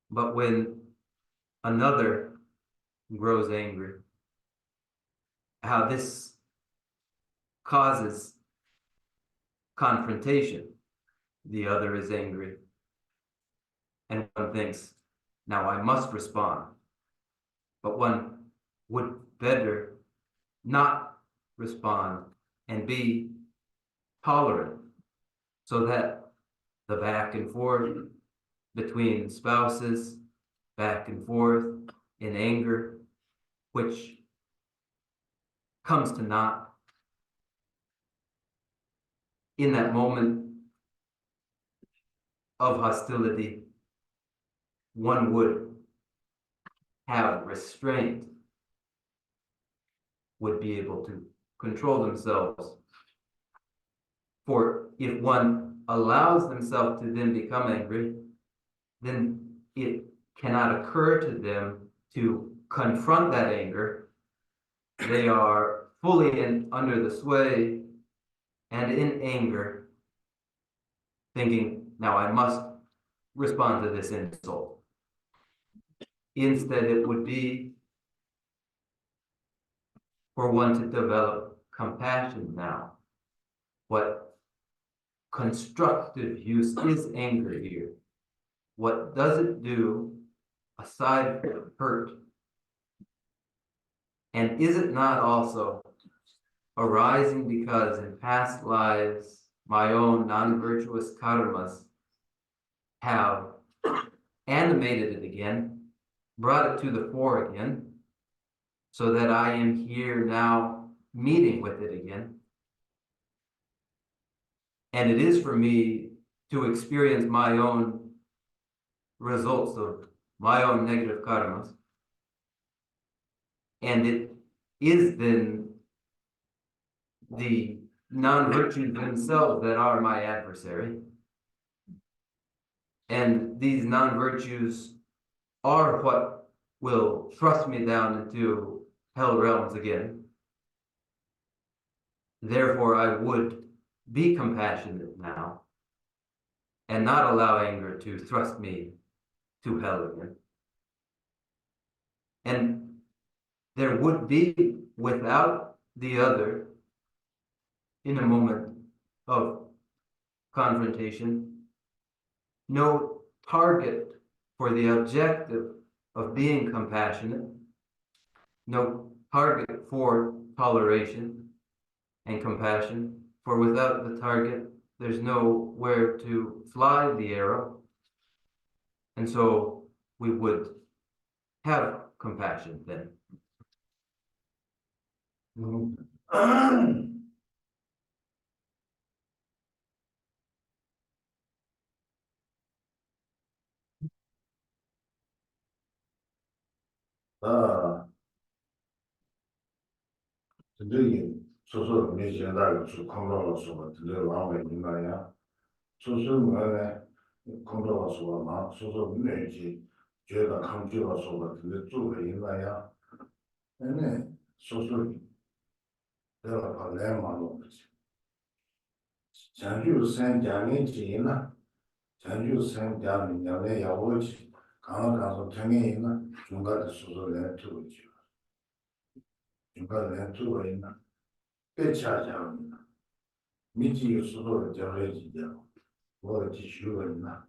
but when another grows angry, how this causes confrontation. The other is angry. And one thinks, now I must respond. But one would better not respond and be tolerant so that the back and forth between spouses, back and forth in anger, which comes to naught in that moment of hostility, one would have restraint, would be able to control themselves. For if one allows themselves to then become angry, then it cannot occur to them to confront that anger. They are fully under the sway and in anger, thinking, now I must respond to this insult. Instead, it would be for one to develop compassion now. What constructive use is anger here? What does it do aside from hurt? And is it not also arising because in past lives, my own non-virtuous karmas have animated it again, brought it to the fore again, so that I am here now meeting with it again? And it is for me to experience my own results of my own negative karmas. And it is then the non-virtues themselves that are my adversary. And these non-virtues are what will thrust me down into hell realms again. Therefore, I would be compassionate now and not allow anger to thrust me to hell again. And there would be, without the other, in a moment of confrontation, no target for the objective of being compassionate, no target for toleration and compassion, for without the target, there's nowhere to fly the arrow. And so we would have compassion then.这说没现在个是看到了说，这往外应该呀，我呢，看到了说嘛，没去觉得抗拒了说，做个应该呀，呢，这个跑来嘛弄不起，讲究三家人进呢，讲究三家人家来要我去， 강화가서 통해 있는 중간에 소소를 두고 있죠. 중간에 두고 있는 배치하지 않습니다. 미지의 소소를 저해지죠. 뭐가 지슈가 있나?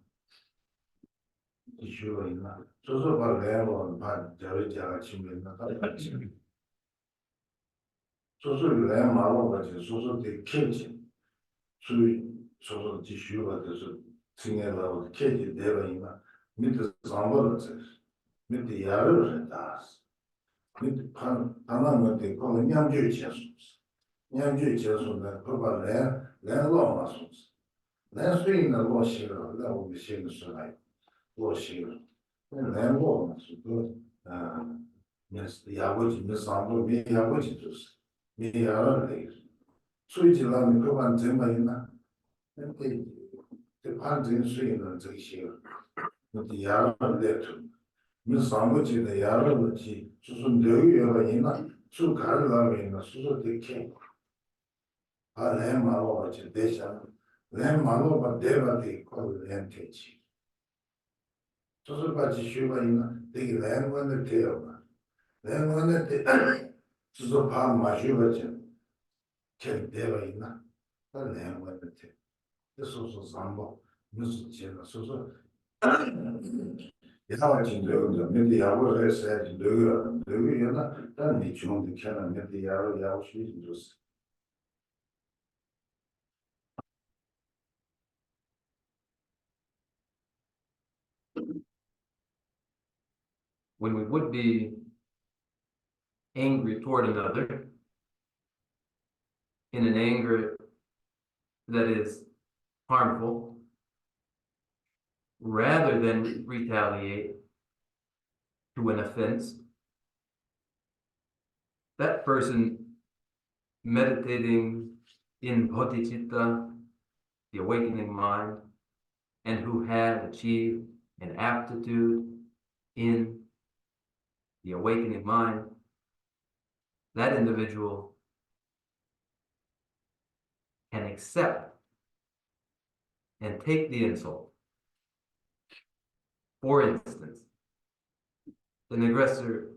지슈가 있나? 소소가 내고 반 저해자가 지금 있나? 소소를 내 말로 같이 소소들 캐지. 소소 지슈가 돼서 승해라고 캐지 내가 있나? 밑에 상관을 써. 밑에 야를 했다. 밑에 하나만 되고 냠주의 재수. 냠주의 재수는 그거 내 로마서. 내 수익은 로시로 내 우리 신의 수라이. 로시로. 내 로마서 그 야고지 미상도 미 야고지 줬어. 미 야를 내. 수익질라는 그만 정말 있나? 근데 그 반전 수익은 저기 시로. 근데 야를 내줘. 미상고지의 야를 넣지. 수순 여유가 있나? 수 가르라고 있나? 수수 되게 내 말로 같이 대샤 내 말로가 대바디 있고 렌테지 수수까지 쉬가 있나 되게 렌관을 대어가 렌관을 대 수수 반 마시고지 kel 대가 있나 렌관을 대 수수 삼보 무슨 제가 수수 야와 진도가 근데 야고를 했어야지 너가 딴 중앙도 캐는 근데 야고 쉬지 줬어. When we would be angry toward another in an anger that is harmful, rather than retaliate to an offense, that person meditating in bodhicitta, the awakening mind, and who had achieved an aptitude in the awakening mind, that individual can accept and take the insult. For instance, an aggressor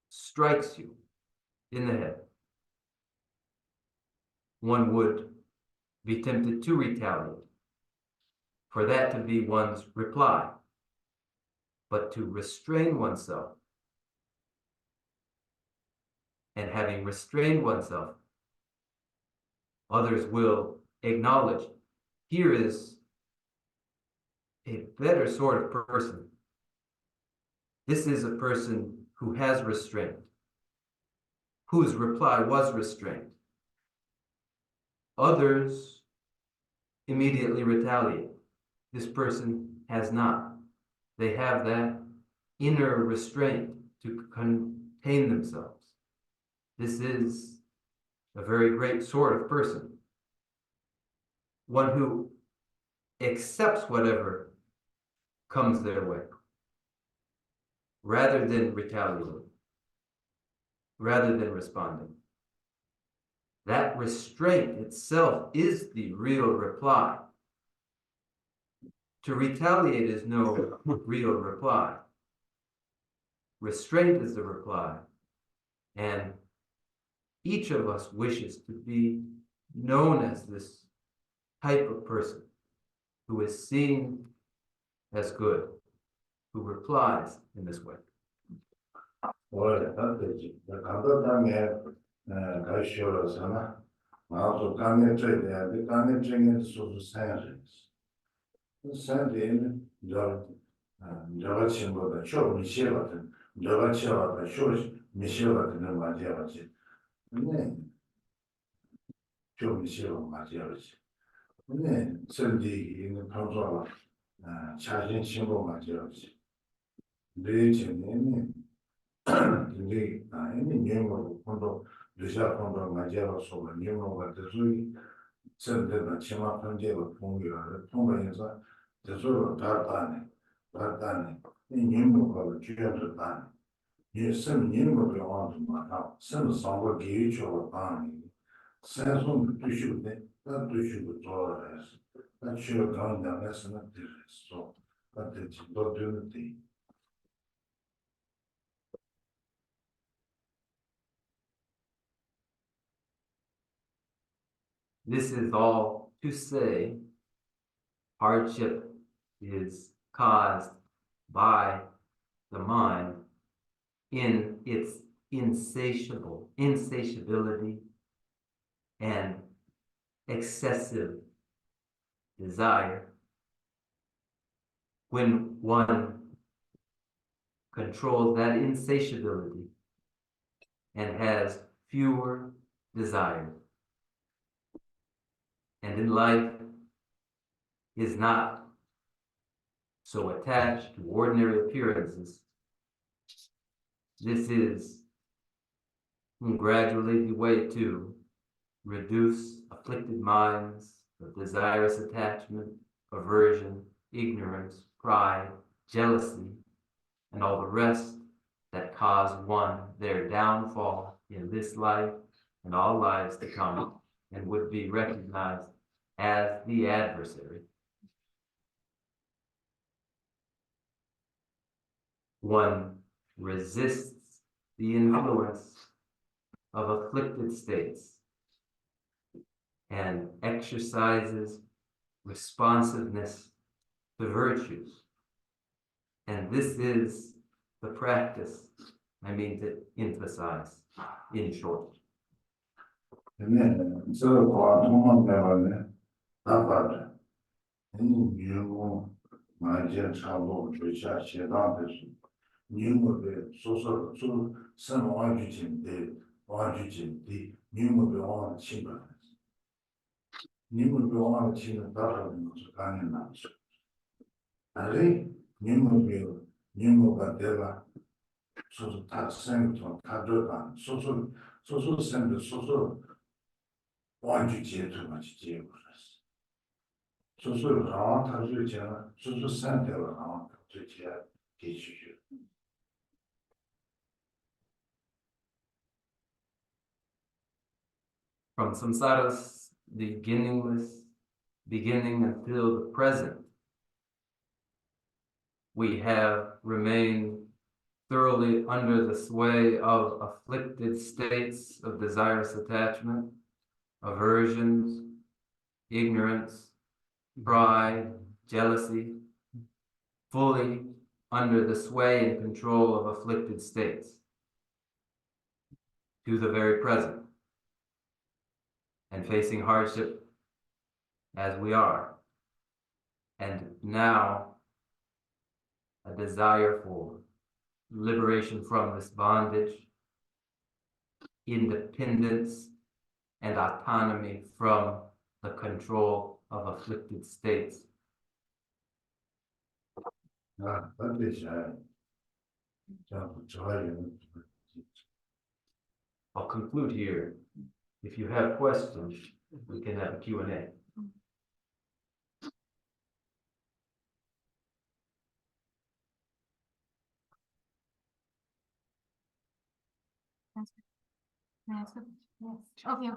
strikes you in the head. One would be tempted to retaliate, for that to be one's reply, but to restrain oneself. And having restrained oneself, others will acknowledge here is a better sort of person. This is a person who has restraint, whose reply was restraint. Others immediately retaliate. This person has not. They have that inner restraint to contain themselves. This is a very great sort of person. One who accepts whatever comes their way, rather than retaliating, rather than responding. That restraint itself is the real reply. To retaliate is no real reply. Restraint is the reply. And each of us wishes to be known as this type of person who is seen as good, who replies in this way. 원래 그렇지. 가도 당에 가시오로서나 마음도 강에 줘야 돼. 강에 줘야 소소 사야지. 산데는 저가 친구가 쇼 미시에 같은 저가 치어가 쇼 미시에 같은 거 맞아야지. 근데 쇼 미시에가 맞아야지. 근데 선디 있는 평소가 자신 친구 맞아야지. 내 전에는 굉장히 이미 내용으로 폰도 러시아 폰도 맞아서 내용으로 대수이 선대나 치마 편제가 통일을 통과해서 대수로 다다네 이 내용으로 주요도 다 예선 내용으로 영화도 많아 선 상과 기초로 다니 선송 뜻이데 뜻이고 좋아해서 나 주요 강단에서는 들었어 같은 진도 되는데. This is all to say hardship is caused by the mind in its insatiability and excessive desire. When one controls that insatiability and has fewer desires, and in life is not so attached to ordinary appearances, this is gradually the way to reduce afflicted minds of desirous attachment, aversion, ignorance, pride, jealousy, and all the rest that cause one their downfall in this life and all lives to come, and would be recognized as the adversary. One resists the influence of afflicted states and exercises responsiveness to virtues. And this is the practice I mean to emphasize in short. 근데 저 과통만 배웠네. 나빠져. 유무 만제 차고 주차 시단에서 유무의 소소 생활주진데 와주진데 유무의 왕 친구. 유무의 왕 친구 따라오는 것을 가능하죠. 아니 유무가 되라. 소소 다 생도 다 들어간 소소 생도 소소 완주 제도 같이 제고라서 소소 라 타주 제가 소소 생대로 라 제가 계시죠. From samsara's beginning until the present, we have remained thoroughly under the sway of afflicted states of desirous attachment, aversions, ignorance, pride, jealousy, fully under the sway and control of afflicted states to the very present, and facing hardship as we are. And now a desire for liberation from this bondage, independence, and autonomy from the control of afflicted states. I'll conclude here. If you have questions, we can have a Q&A. Yes. Okay.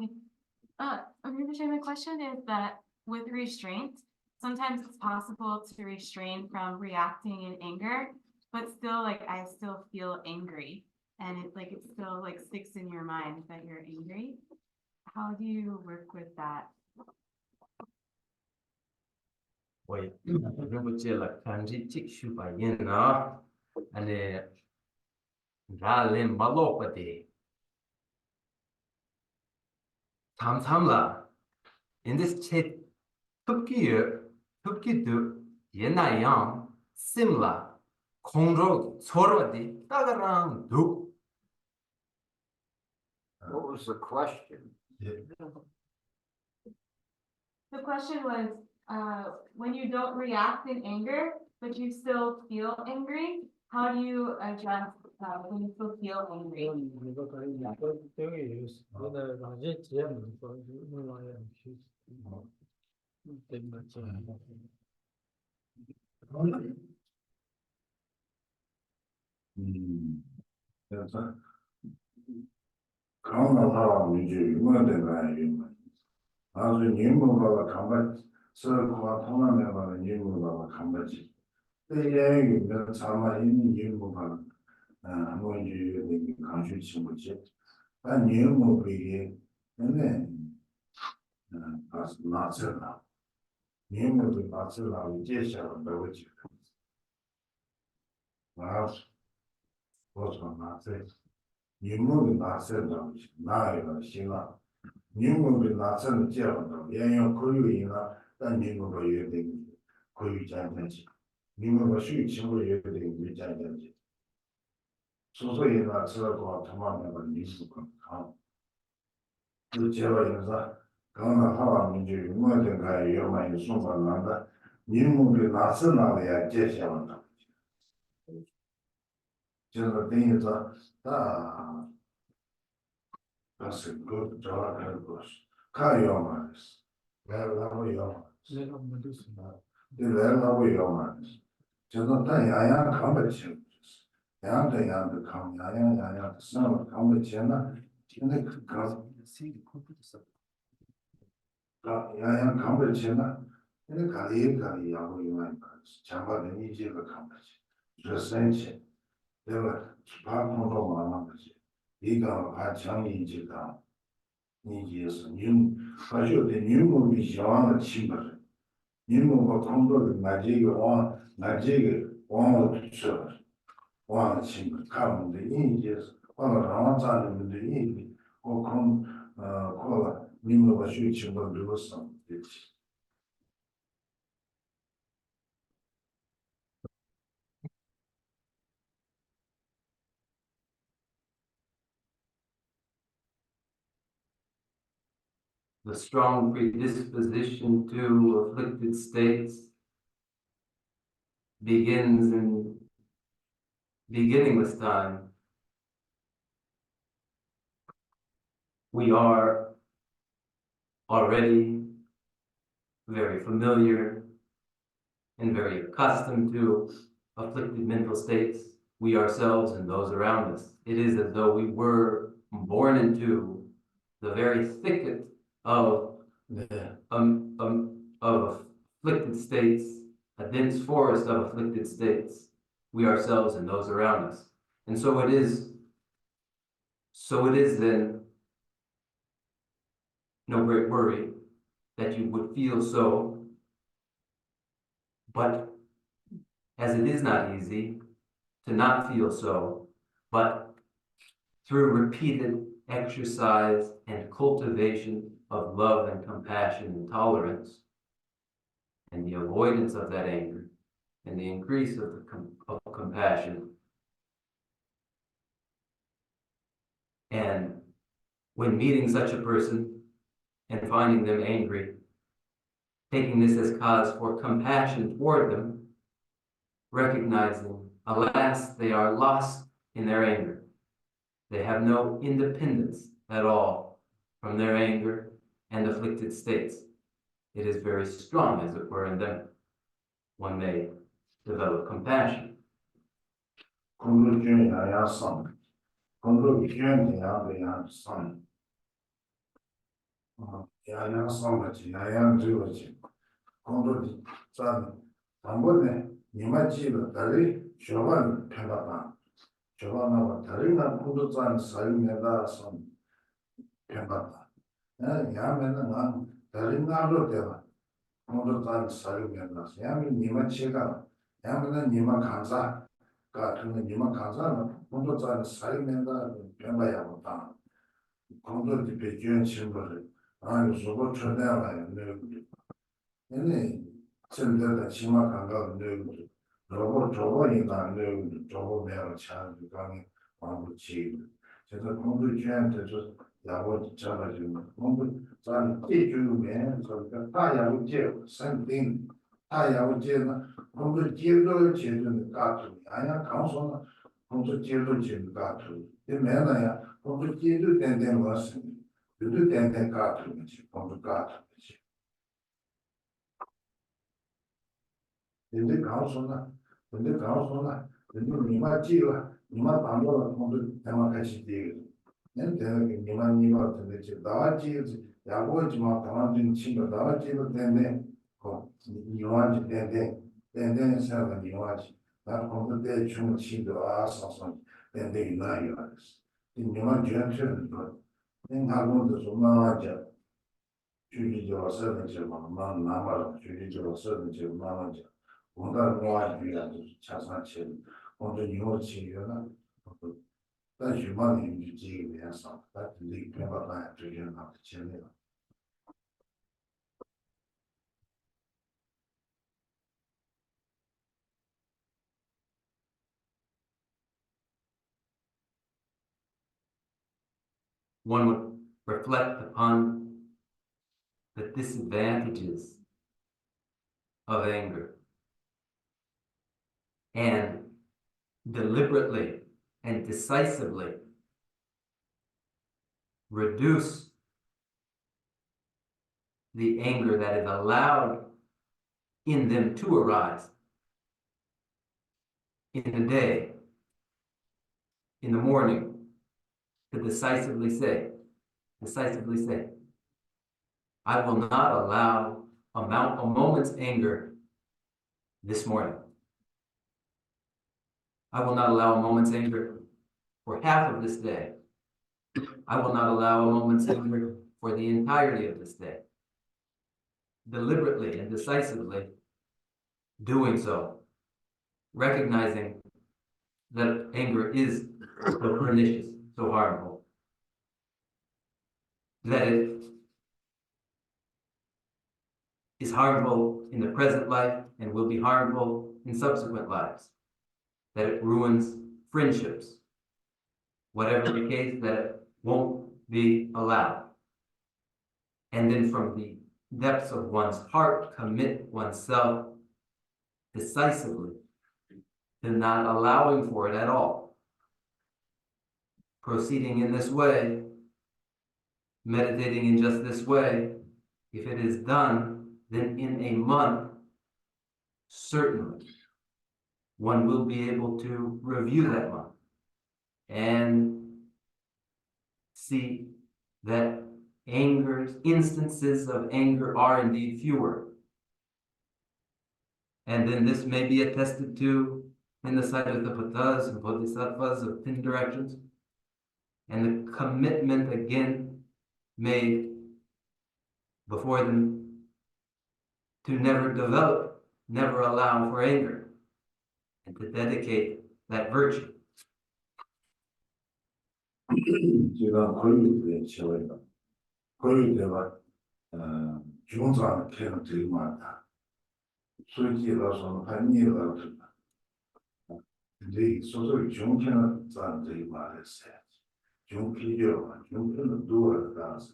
Rinpoche, my question is that with restraint, sometimes it's possible to restrain from reacting in anger, but still, like, I still feel angry, and it still sticks in your mind that you're angry. How do you work with that? Wait, Rinpoche like kanji chikshu ba yin na, and ralin malopade. Tamtamla, in this chat, tupki yenayang simla kongro sorwadi tagarang du. What was the question? The question was, when you don't react in anger, but you still feel angry, how do you adjust when you still feel angry? 이거 거의 약간 때문에 오늘 낮에 지하면 놀라야 그래서 그런 사람 이제 유명된 거야 유명. 아주 유명하가 감발 서구와 통합해가는 유명하가 감발지. 그 얘기는 참아 있는 이유가 뭐 이제 강조 친구지. 아니 뭐 그게 근데 가서 나서나 님도 나서나 제시하는 거지. 맞아. 그래서 나서 님도 나서나 나이가 신나. 님도 나서는 제하고 얘는 거유이나 단 님도 예định 거유 장단지. 님도 수익 친구 예định 위장단지. 소소이나 저거 도망가는 미수가 그 제가 인사 강나 하와 민주 유명한가 위험한 순간 난다 님무비 나서나야 제시한다 제가 대해서 다 가서 그 저하는 것 가요만스 내가 위험한 내가 먼저 쓴다. 내가 위험한 저는 다 야야 감을 양도 감 야야 스나마 감을 지나 근데 그 야야 감을 지나 근데 가리 야고 이만 장관은 이제가 감지 저센치 내가 파콘도 많은 거지 이가 파창이 이제가 이제서 가지고된 뉴욕이 좋아하는 친구들 뉴욕과 공부를 나지게 왕을 쳐 왕의 친구 가는데 이제서 왕을 나와자는 분들이 그런 거가 뉴욕과 슈 친구를 누웠어 됐지. The strong predisposition to afflicted states begins in beginningless time. We are already very familiar and very accustomed to afflicted mental states, we ourselves and those around us. It is as though we were born into the very thicket of afflicted states, a dense forest of afflicted states, we ourselves and those around us. And so it is then no great worry that you would feel so, but as it is not easy to not feel so, but through repeated exercise and cultivation of love and compassion and tolerance, and the avoidance of that anger, and the increase of compassion, and when meeting such a person and finding them angry, taking this as cause for compassion toward them, recognizing, alas, they are lost in their anger. They have no independence at all from their anger and afflicted states. It is very strong, as it were, in them. One may develop compassion. 공부를 짠 단번에 니마지를 달리 쇼반 편하다. 쇼반하고 다른 공부 짠 사용에다서 편하다. 야면은 난 다른 나로 되라. 공부 짠 사용에다서 야면 니마치가 야면은 니마 강사 같은 니마 강사는 공부 짠 사용에다 편하야 못다. 공부를 배경 친구를 아니 저거 전해와요. 얘네 전대가 심한 감각을 내고 저거니까 내고 저거 매우 잘 강에 왕부치 제가 공부 주한테서 야고 잡아주는 공부 잘 깨주면 저가 다야고제 선딩 다야고제는 공부 제도 제도는 까투 아니야 강소는 공부 제도 제도 까투 이 매나야 공부 제도 된된 것은 유도 된된 까투지 공부 까투지 근데 가서나 근데 니마 지가 니마 방법을 공부 대화 같이 되게 내가 니마 되게 나와지 야고지 마 당한 친구 나와지도 되네 니와지 되네 then seven you watch, that on the day chung chi do ass or something, then they know you are this. In your junction, but then I want to so much. 주기적으로 서든지만 남아 주기적으로 서든지 남아지 뭔가 모아지야 자산치 먼저 유치기나 다 주만이 유지에 대해서 다 리그가 되는 것 같아요. One would reflect upon the disadvantages of anger and deliberately and decisively reduce the anger that is allowed in them to arise in the day, in the morning, to decisively say, I will not allow a moment's anger this morning. I will not allow a moment's anger for half of this day. I will not allow a moment's anger for the entirety of this day. Deliberately and decisively doing so, recognizing that anger is so pernicious, so harmful, that it is harmful in the present life and will be harmful in subsequent lives, that it ruins friendships, whatever the case, that it won't be allowed. And then from the depths of one's heart, commit oneself decisively to not allowing for it at all. Proceeding in this way, meditating in just this way, if it is done, then in a month, certainly, one will be able to review that month and see that instances of anger are indeed fewer. And then this may be attested to in the sight of the Buddhas and Bodhisattvas of 10 directions. And the commitment again made before them to never develop, never allow for anger, and to dedicate that virtue. 제가 거의 치워요. 거의 내가 중상을 캐는 되게 많다. 솔직히라서 한이라고 근데 소설 중캐는 사람들이 말했어요. 중필요, 중필은 누구를 따라서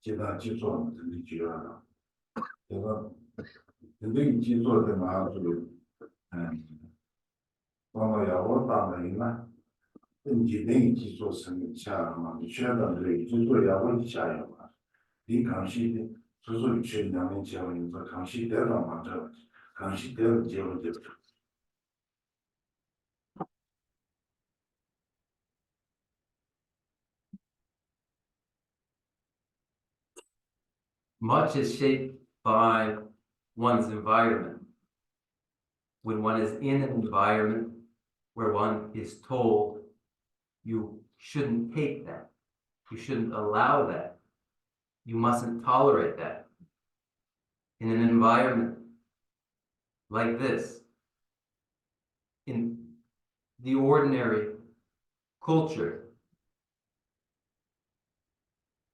제가 지도하면 되게 중요하다. 제가 근데 지도할 때 마음속에 야구 따면 있나?你去做生意下嘛，你学到这个就做要问下游嘛，你康熙的，所以说去2年教你做康熙得了嘛，这康熙得了结婚就。Much is shaped by one's environment. When one is in an environment where one is told you shouldn't take that, you shouldn't allow that, you mustn't tolerate that. In an environment like this, in the ordinary culture,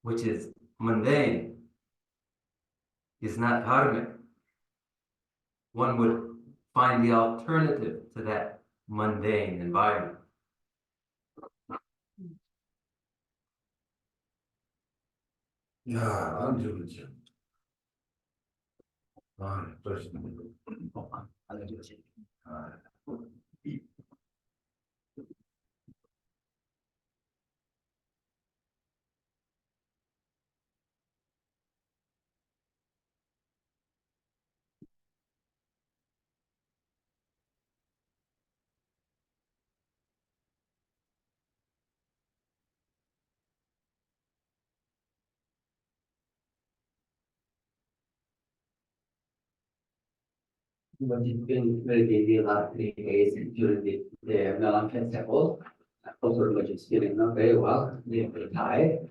which is mundane, is not dharmic, one would find the alternative to that mundane environment. 야, 안 되겠지. точно. But it's been very busy last 3 days during the Melon Festival. Also, much is feeling not very well, very tired.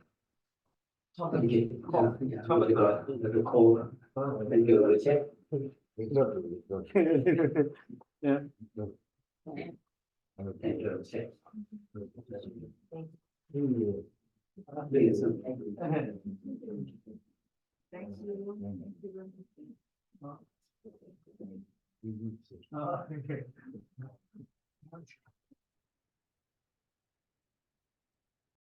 Somebody get, somebody got a little cold. Thank you, Richard. Yeah. Thank you, Richard. Please. Thank you. Okay.